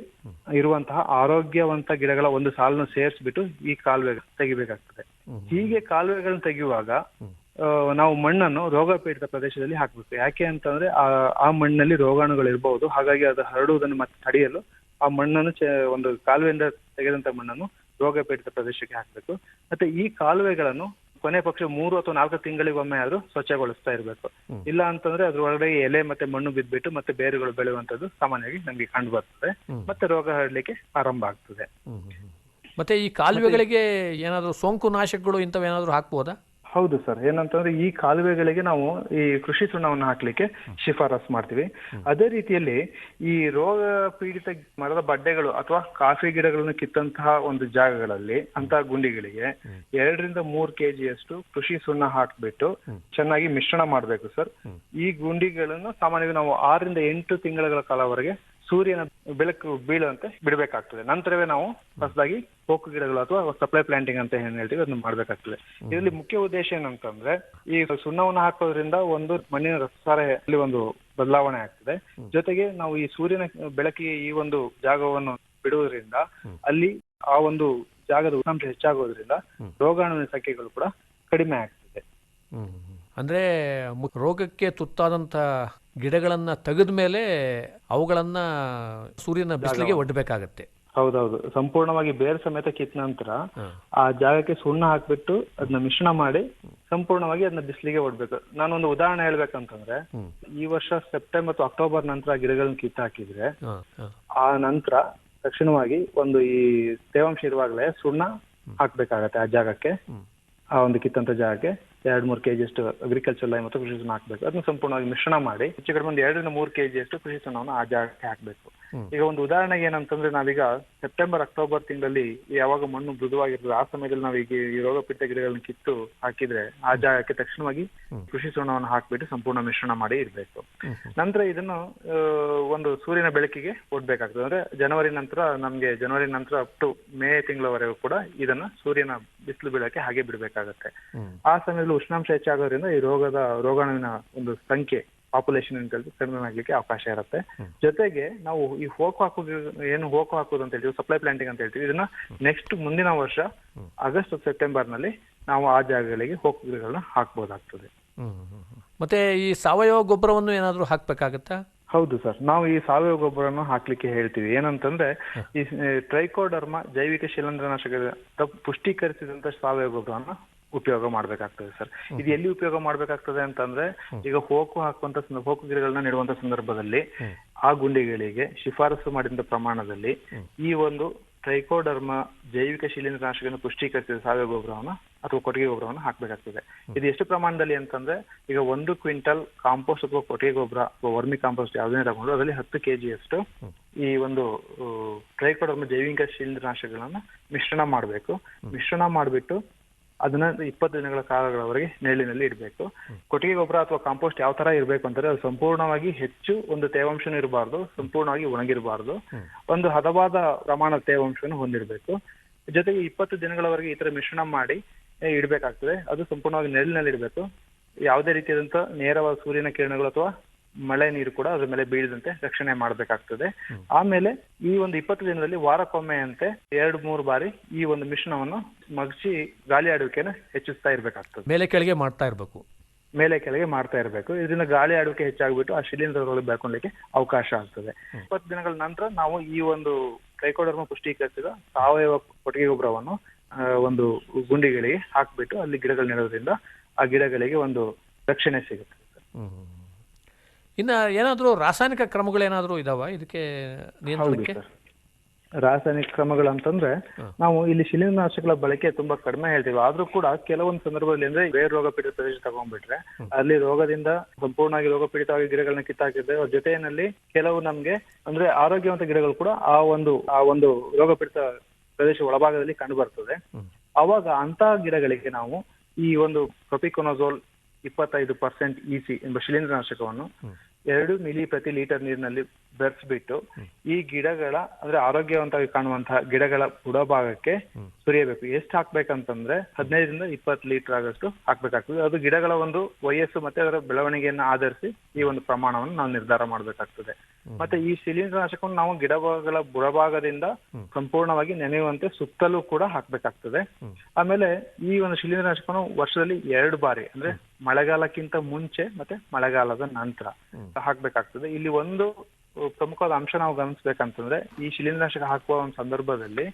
ಇರುವಂತಹ ಆರೋಗ್ಯವಂತ ಗಿಡಗಳ ಒಂದು ಸಾಲನ್ನು ಸೇರಿಸ್ಬಿಟ್ಟು ಈ ಕಾಲುವೆ ತೆಗಿಬೇಕಾಗ್ತದೆ. ಹೀಗೆ ಕಾಲುವೆಗಳನ್ನ ತೆಗೆಯುವಾಗ ನಾವು ಮಣ್ಣನ್ನು ರೋಗ ಪೀಡಿತ ಪ್ರದೇಶದಲ್ಲಿ ಹಾಕ್ಬೇಕು. ಯಾಕೆ ಅಂತಂದ್ರೆ ಆ ಮಣ್ಣಲ್ಲಿ ರೋಗಾಣುಗಳು ಇರಬಹುದು. ಹಾಗಾಗಿ ಅದು ಹರಡುವುದನ್ನು ಮತ್ತೆ ತಡೆಯಲು ಆ ಮಣ್ಣನ್ನು ಒಂದು ಕಾಲುವೆಯಿಂದ ತೆಗೆದಂತ ಮಣ್ಣನ್ನು ರೋಗ ಪೀಡಿತ ಪ್ರದೇಶಕ್ಕೆ ಹಾಕ್ಬೇಕು. ಮತ್ತೆ ಈ ಕಾಲುವೆಗಳನ್ನು ಕೊನೆ ಪಕ್ಷ 3 ಅಥವಾ 4 ತಿಂಗಳಿಗೊಮ್ಮೆ ಆದ್ರೂ ಸ್ವಚ್ಛಗೊಳಿಸ್ತಾ ಇರ್ಬೇಕು. ಇಲ್ಲ ಅಂತಂದ್ರೆ ಅದ್ರ ಒಳಗಡೆ ಎಲೆ ಮತ್ತೆ ಮಣ್ಣು ಬಿದ್ದ್ಬಿಟ್ಟು ಮತ್ತೆ ಬೇರುಗಳು ಬೆಳೆಯುವಂತದ್ದು ಸಾಮಾನ್ಯವಾಗಿ ನಮ್ಗೆ ಕಂಡು ಬರ್ತದೆ. ಮತ್ತೆ ರೋಗ ಹರಡ್ಲಿಕ್ಕೆ ಆರಂಭ ಆಗ್ತದೆ. ಮತ್ತೆ ಈ ಕಾಲುವೆಗಳಿಗೆ ಏನಾದ್ರು ಸೋಂಕು ನಾಶಕಗಳು ಇಂಥವೇನಾದ್ರು ಹಾಕ್ಬೋದಾ? ಹೌದು ಸರ್. ಏನಂತಂದ್ರೆ ಈ ಕಾಲುವೆಗಳಿಗೆ ನಾವು ಈ ಕೃಷಿ ಸುಣ್ಣವನ್ನು ಹಾಕ್ಲಿಕ್ಕೆ ಶಿಫಾರಸ್ ಮಾಡ್ತೀವಿ. ಅದೇ ರೀತಿಯಲ್ಲಿ ಈ ರೋಗ ಪೀಡಿತ ಮರದ ಬಡ್ಡೆಗಳು ಅಥವಾ ಕಾಫಿ ಗಿಡಗಳನ್ನು ಕಿತ್ತಂತಹ ಒಂದು ಜಾಗಗಳಲ್ಲಿ, ಅಂತಹ ಗುಂಡಿಗಳಿಗೆ 2 ರಿಂದ 3 kgಯಷ್ಟು ಕೃಷಿ ಸುಣ್ಣ ಹಾಕ್ಬಿಟ್ಟು ಚೆನ್ನಾಗಿ ಮಿಶ್ರಣ ಮಾಡ್ಬೇಕು ಸರ್. ಈ ಗುಂಡಿಗಳನ್ನು ಸಾಮಾನ್ಯವಾಗಿ ನಾವು 6 ರಿಂದ 8 ತಿಂಗಳ ಕಾಲವರೆಗೆ ಸೂರ್ಯನ ಬೆಳಕು ಬೀಳುವಂತೆ ಬಿಡಬೇಕಾಗ್ತದೆ. ನಂತರವೇ ನಾವು ಹೊಸದಾಗಿ ಹೋಕು ಗಿಡಗಳು ಅಥವಾ ಸಪ್ಲೈ ಪ್ಲಾಂಟಿಂಗ್ ಅಂತ ಏನ್ ಹೇಳ್ತೀವಿ ಅದನ್ನ ಮಾಡ್ಬೇಕಾಗ್ತದೆ. ಇದರಲ್ಲಿ ಮುಖ್ಯ ಉದ್ದೇಶ ಏನಂತಂದ್ರೆ, ಈ ಸುಣ್ಣವನ್ನು ಹಾಕೋದ್ರಿಂದ ಒಂದು ಮಣ್ಣಿನ ರಸಸಾರಲ್ಲಿ ಒಂದು ಬದಲಾವಣೆ ಆಗ್ತದೆ. ಜೊತೆಗೆ ನಾವು ಈ ಸೂರ್ಯನ ಬೆಳಕಿಗೆ ಈ ಒಂದು ಜಾಗವನ್ನು ಬಿಡುವುದರಿಂದ ಅಲ್ಲಿ ಆ ಒಂದು ಜಾಗದ ಉಷ್ಣಾಂಶ ಹೆಚ್ಚಾಗೋದ್ರಿಂದ ರೋಗಾಣುವಿನ ಸಂಖ್ಯೆಗಳು ಕೂಡ ಕಡಿಮೆ ಆಗ್ತದೆ. ಅಂದ್ರೆ ರೋಗಕ್ಕೆ ತುತ್ತಾದಂತ ಗಿಡಗಳನ್ನ ತೆಗೆದ ಮೇಲೆ ಅವುಗಳನ್ನ ಸೂರ್ಯನ ಬಿಸಿಲಿಗೆ ಒಡ್ಡಬೇಕಾಗತ್ತೆ. ಹೌದೌದು. ಸಂಪೂರ್ಣವಾಗಿ ಬೇರ್ ಸಮೇತ ಕಿತ್ತ ನಂತರ ಆ ಜಾಗಕ್ಕೆ ಸುಣ್ಣ ಹಾಕ್ಬಿಟ್ಟು ಅದನ್ನ ಮಿಶ್ರಣ ಮಾಡಿ ಸಂಪೂರ್ಣವಾಗಿ ಅದನ್ನ ಬಿಸಿಲಿಗೆ ಒಡ್ಬೇಕು. ನಾನೊಂದು ಉದಾಹರಣೆ ಹೇಳ್ಬೇಕಂತಂದ್ರೆ, ಈ ವರ್ಷ ಸೆಪ್ಟೆಂಬರ್ ಮತ್ತು ಅಕ್ಟೋಬರ್ ನಂತರ ಗಿಡಗಳನ್ನ ಕಿತ್ತ ಹಾಕಿದ್ರೆ ಆ ನಂತರ ತಕ್ಷಣವಾಗಿ ಒಂದು ಈ ತೇವಾಂಶ ಇರುವಾಗಲೇ ಸುಣ್ಣ ಹಾಕ್ಬೇಕಾಗತ್ತೆ ಆ ಜಾಗಕ್ಕೆ, ಆ ಒಂದು ಕಿತ್ತಂತ ಜಾಗಕ್ಕೆ 2-3 kg ಅಷ್ಟು ಅಗ್ರಿಕಲ್ಚರ್ ಲೈಮ್ ಮತ್ತು ಕೃಷಿ ಸುಣ್ಣ ಹಾಕ್ಬೇಕು. ಅದನ್ನ ಸಂಪೂರ್ಣವಾಗಿ ಮಿಶ್ರಣ ಮಾಡಿ ಹೆಚ್ಚು ಕಡಿಮೆ ಒಂದು 2-3 kg ಅಷ್ಟು ಕೃಷಿ ಸುಣ್ಣವನ್ನು ಆ ಜಾಗಕ್ಕೆ ಹಾಕ್ಬೇಕು. ಈಗ ಒಂದು ಉದಾಹರಣೆಗೆ ಏನಂತಂದ್ರೆ ನಾವೀಗ ಸೆಪ್ಟೆಂಬರ್ ಅಕ್ಟೋಬರ್ ತಿಂಗಳಲ್ಲಿ ಯಾವಾಗ ಮಣ್ಣು ಮೃದುವಾಗಿರ್ತದೆ ಆ ಸಮಯದಲ್ಲಿ ನಾವೀಗ ಈ ರೋಗಪೀಡಿತ ಗಿಡಗಳನ್ನ ಕಿತ್ತು ಹಾಕಿದ್ರೆ ಆ ಜಾಗಕ್ಕೆ ತಕ್ಷಣವಾಗಿ ಕೃಷಿ ಸುಣ್ಣವನ್ನು ಹಾಕ್ಬಿಟ್ಟು ಸಂಪೂರ್ಣ ಮಿಶ್ರಣ ಮಾಡಿ ಇರ್ಬೇಕು. ನಂತರ ಇದನ್ನು ಒಂದು ಸೂರ್ಯನ ಬೆಳಕಿಗೆ ಒಡ್ಬೇಕಾಗ್ತದೆ. ಅಂದ್ರೆ ಜನವರಿ ನಂತರ ಅಪ್ ಟು ಮೇ ತಿಂಗಳವರೆಗೂ ಕೂಡ ಇದನ್ನ ಸೂರ್ಯನ ಬಿಸಿಲು ಬೀಳಕ್ಕೆ ಹಾಗೆ ಬಿಡ್ಬೇಕಾಗತ್ತೆ. ಆ ಸಮಯದಲ್ಲಿ ಉಷ್ಣಾಂಶ ಹೆಚ್ಚಾಗೋದ್ರಿಂದ ಈ ರೋಗಾಣುವಿನ ಒಂದು ಸಂಖ್ಯೆ ಪಾಪ್ಯುಲೇಷನ್ ಕಡಿಮೆ ಆಗ್ಲಿಕ್ಕೆ ಅವಕಾಶ ಇರುತ್ತೆ. ಜೊತೆಗೆ ನಾವು ಈ ಹೋಕು ಹಾಕೋದು ಅಂತ ಹೇಳ್ತೀವಿ, ಸಪ್ಲೈ ಪ್ಲಾಂಟಿಂಗ್ ಅಂತ ಹೇಳ್ತೀವಿ, ಇದನ್ನ ನೆಕ್ಸ್ಟ್ ಮುಂದಿನ ವರ್ಷ ಆಗಸ್ಟ್ ಸೆಪ್ಟೆಂಬರ್ ನಲ್ಲಿ ನಾವು ಆ ಜಾಗಗಳಿಗೆ ಹೋಕು ಗಿಡಗಳನ್ನ ಹಾಕ್ಬೋದಾಗ್ತದೆ. ಮತ್ತೆ ಈ ಸಾವಯವ ಗೊಬ್ಬರವನ್ನು ಏನಾದರೂ ಹಾಕ್ಬೇಕಾಗತ್ತಾ? ಹೌದು ಸರ್, ನಾವು ಈ ಸಾವಯವ ಗೊಬ್ಬರವನ್ನು ಹಾಕ್ಲಿಕ್ಕೆ ಹೇಳ್ತೀವಿ. ಏನಂತಂದ್ರೆ ಈ ಟ್ರೈಕೋಡರ್ಮ ಜೈವಿಕ ಶಿಲೀಂಧ್ರನಾಶಕ ಪುಷ್ಟೀಕರಿಸಿದಂತ ಸಾವಯವ ಗೊಬ್ಬರವನ್ನು ಉಪಯೋಗ ಮಾಡ್ಬೇಕಾಗ್ತದೆ ಸರ್. ಇದು ಎಲ್ಲಿ ಉಪಯೋಗ ಮಾಡ್ಬೇಕಾಗ್ತದೆ ಅಂತಂದ್ರೆ ಈಗ ಹೋಕು ಗಿಡಗಳನ್ನ ನೆಡುವಂತ ಸಂದರ್ಭದಲ್ಲಿ ಆ ಗುಂಡಿಗಳಿಗೆ ಶಿಫಾರಸು ಮಾಡಿದ ಪ್ರಮಾಣದಲ್ಲಿ ಈ ಒಂದು ಟ್ರೈಕೋಡರ್ಮ ಜೈವಿಕ ಶಿಲೀಂಧ್ರನಾಶಕವನ್ನು ಪುಷ್ಟೀಕರಿಸಿದ ಸಾವಯವ ಗೊಬ್ಬರವನ್ನು ಅಥವಾ ಕೊಟ್ಟಿಗೆ ಗೊಬ್ಬರವನ್ನು ಹಾಕ್ಬೇಕಾಗ್ತದೆ. ಇದು ಎಷ್ಟು ಪ್ರಮಾಣದಲ್ಲಿ ಅಂತಂದ್ರೆ ಈಗ 1 ಕ್ವಿಂಟಲ್ ಕಾಂಪೋಸ್ಟ್ ಅಥವಾ ಕೊಟ್ಟಿಗೆ ಗೊಬ್ಬರ ಅಥವಾ ವರ್ಮಿ ಕಾಂಪೋಸ್ಟ್ ಯಾವುದೇ ತಗೊಂಡು ಅದರಲ್ಲಿ 10 kg ಅಷ್ಟು ಈ ಒಂದು ಟ್ರೈಕೋಡರ್ಮ ಜೈವಿಕ ಶಿಲೀಂಧ್ರನಾಶಕಗಳನ್ನ ಮಿಶ್ರಣ ಮಾಡಬೇಕು. ಮಿಶ್ರಣ ಮಾಡಿಬಿಟ್ಟು ಅದನ್ನ 20 ದಿನಗಳ ಕಾಲಗಳವರೆಗೆ ನೆರಳಿನಲ್ಲಿ ಇಡಬೇಕು. ಕೊಟ್ಟಿಗೆ ಗೊಬ್ಬರ ಅಥವಾ ಕಾಂಪೋಸ್ಟ್ ಯಾವ ತರ ಇರಬೇಕು ಅಂತಂದ್ರೆ ಅದು ಸಂಪೂರ್ಣವಾಗಿ ಹೆಚ್ಚು ಒಂದು ತೇವಾಂಶನೂ ಇರಬಾರ್ದು, ಸಂಪೂರ್ಣವಾಗಿ ಒಣಗಿರಬಾರ್ದು, ಒಂದು ಹದವಾದ ಪ್ರಮಾಣದ ತೇವಾಂಶವನ್ನು ಹೊಂದಿರಬೇಕು. ಜೊತೆಗೆ 20 ದಿನಗಳವರೆಗೆ ಈ ತರ ಮಿಶ್ರಣ ಮಾಡಿ ಇಡಬೇಕಾಗ್ತದೆ. ಅದು ಸಂಪೂರ್ಣವಾಗಿ ನೆರಳಿನಲ್ಲಿ ಇಡಬೇಕು. ಯಾವುದೇ ರೀತಿಯಾದಂತ ನೇರವಾದ ಸೂರ್ಯನ ಕಿರಣಗಳು ಅಥವಾ ಮಳೆ ನೀರು ಕೂಡ ಅದ್ರ ಮೇಲೆ ಬೀಳದಂತೆ ರಕ್ಷಣೆ ಮಾಡ್ಬೇಕಾಗ್ತದೆ. ಆಮೇಲೆ ಈ ಒಂದು 20 ದಿನದಲ್ಲಿ ವಾರಕ್ಕೊಮ್ಮೆ ಅಂತೆ 2-3 ಬಾರಿ ಈ ಒಂದು ಮಿಶ್ರಣವನ್ನು ಮಗ್ಚಿ ಗಾಳಿ ಆಡುವಿಕೆನ ಹೆಚ್ಚಿಸ್ತಾ ಇರ್ಬೇಕಾಗ್ತದೆ. ಮೇಲೆ ಕೆಳಗೆ ಮಾಡ್ತಾ ಇರಬೇಕು. ಇದರಿಂದ ಗಾಳಿ ಆಡುವಿಕೆ ಹೆಚ್ಚಾಗ್ಬಿಟ್ಟು ಆ ಶಿಲೀಂಧ್ರಗಳು ಬೆಳ್ಕೊಳ್ಳಿಕ್ಕೆ ಅವಕಾಶ ಆಗ್ತದೆ. 20 ದಿನಗಳ ನಂತರ ನಾವು ಈ ಒಂದು ಟ್ರೈಕೋಡರ್ಮ ಪುಷ್ಟೀಕರಿಸಿದ ಸಾವಯವ ಕೊಟ್ಟಿಗೆ ಗೊಬ್ಬರವನ್ನು ಒಂದು ಗುಂಡಿಗಳಿಗೆ ಹಾಕ್ಬಿಟ್ಟು ಅಲ್ಲಿ ಗಿಡಗಳು ನೆಡೋದ್ರಿಂದ ಆ ಗಿಡಗಳಿಗೆ ಒಂದು ರಕ್ಷಣೆ ಸಿಗುತ್ತೆ. ಇನ್ನು ಏನಾದರೂ ರಾಸಾಯನಿಕ ಕ್ರಮಗಳೇನಾದರೂ ಇದಾವ ಇದಕ್ಕೆ ನಿಯಂತ್ರಣಕ್ಕೆ? ರಾಸಾಯನಿಕ ಕ್ರಮಗಳಂತಂದ್ರೆ ನಾವು ಇಲ್ಲಿ ಶಿಲೀಂಧ್ರನಾಶಕಗಳ ಬಳಕೆ ತುಂಬಾ ಕಡಿಮೆ ಹೇಳ್ತೀವಿ. ಆದ್ರೂ ಕೂಡ ಕೆಲವೊಂದು ಸಂದರ್ಭದಲ್ಲಿ ಅಂದ್ರೆ ಬೇರೆ ರೋಗ ಪೀಡಿತ ಪ್ರದೇಶ ತಗೊಂಡ್ಬಿಟ್ರೆ ಅಲ್ಲಿ ರೋಗದಿಂದ ಸಂಪೂರ್ಣವಾಗಿ ರೋಗ ಪೀಡಿತವಾಗಿ ಗಿಡಗಳನ್ನ ಕಿತ್ತಾಕಿದ್ರೆ ಅವ್ರ ಜೊತೆಯಲ್ಲಿ ಕೆಲವು ನಮ್ಗೆ ಅಂದ್ರೆ ಆರೋಗ್ಯವಂತ ಗಿಡಗಳು ಕೂಡ ಆ ಒಂದು ರೋಗ ಪೀಡಿತ ಪ್ರದೇಶ ಒಳಭಾಗದಲ್ಲಿ ಕಂಡು ಬರ್ತದೆ. ಅವಾಗ ಅಂತ ಗಿಡಗಳಿಗೆ ನಾವು ಈ ಒಂದು ಪ್ರೊಪಿಕೊನಜೋಲ್ 25% EC ಎಂಬ ಶಿಲೀಂಧ್ರನಾಶಕವನ್ನು 2 ಮಿಲಿ ಪ್ರತಿ ಲೀಟರ್ ನೀರಿನಲ್ಲಿ ಬೆರೆಸ್ಬಿಟ್ಟು ಈ ಗಿಡಗಳ ಅಂದ್ರೆ ಆರೋಗ್ಯವಂತವಾಗಿ ಕಾಣುವಂತಹ ಗಿಡಗಳ ಬುಡಭಾಗಕ್ಕೆ ಸುರಿಯಬೇಕು. ಎಷ್ಟು ಹಾಕ್ಬೇಕಂತಂದ್ರೆ 15ರಿಂದ 20 ಲೀಟರ್ ಆಗಷ್ಟು ಹಾಕ್ಬೇಕಾಗ್ತದೆ. ಅದು ಗಿಡಗಳ ಒಂದು ವಯಸ್ಸು ಮತ್ತೆ ಅದರ ಬೆಳವಣಿಗೆಯನ್ನು ಆಧರಿಸಿ ಈ ಒಂದು ಪ್ರಮಾಣವನ್ನು ನಾವು ನಿರ್ಧಾರ ಮಾಡ್ಬೇಕಾಗ್ತದೆ. ಮತ್ತೆ ಈ ಶಿಲೀಂಧ್ರನಾಶಕವನ್ನು ನಾವು ಗಿಡಗಳ ಬುಡಭಾಗದಿಂದ ಸಂಪೂರ್ಣವಾಗಿ ನೆನೆಯುವಂತೆ ಸುತ್ತಲೂ ಕೂಡ ಹಾಕ್ಬೇಕಾಗ್ತದೆ. ಆಮೇಲೆ ಈ ಒಂದು ಶಿಲೀಂಧ್ರನಾಶಕವನ್ನು ವರ್ಷದಲ್ಲಿ 2 ಬಾರಿ ಅಂದ್ರೆ ಮಳೆಗಾಲಕ್ಕಿಂತ ಮುಂಚೆ ಮತ್ತೆ ಮಳೆಗಾಲದ ನಂತರ ಹಾಕ್ಬೇಕಾಗ್ತದೆ. ಇಲ್ಲಿ ಒಂದು ಪ್ರಮುಖವಾದ ಅಂಶ ನಾವು ಗಮನಿಸ್ಬೇಕಂತಂದ್ರೆ ಈ ಶಿಲೀಂಧ್ರನಾಶಕ ಹಾಕುವ ಒಂದು ಸಂದರ್ಭದಲ್ಲಿ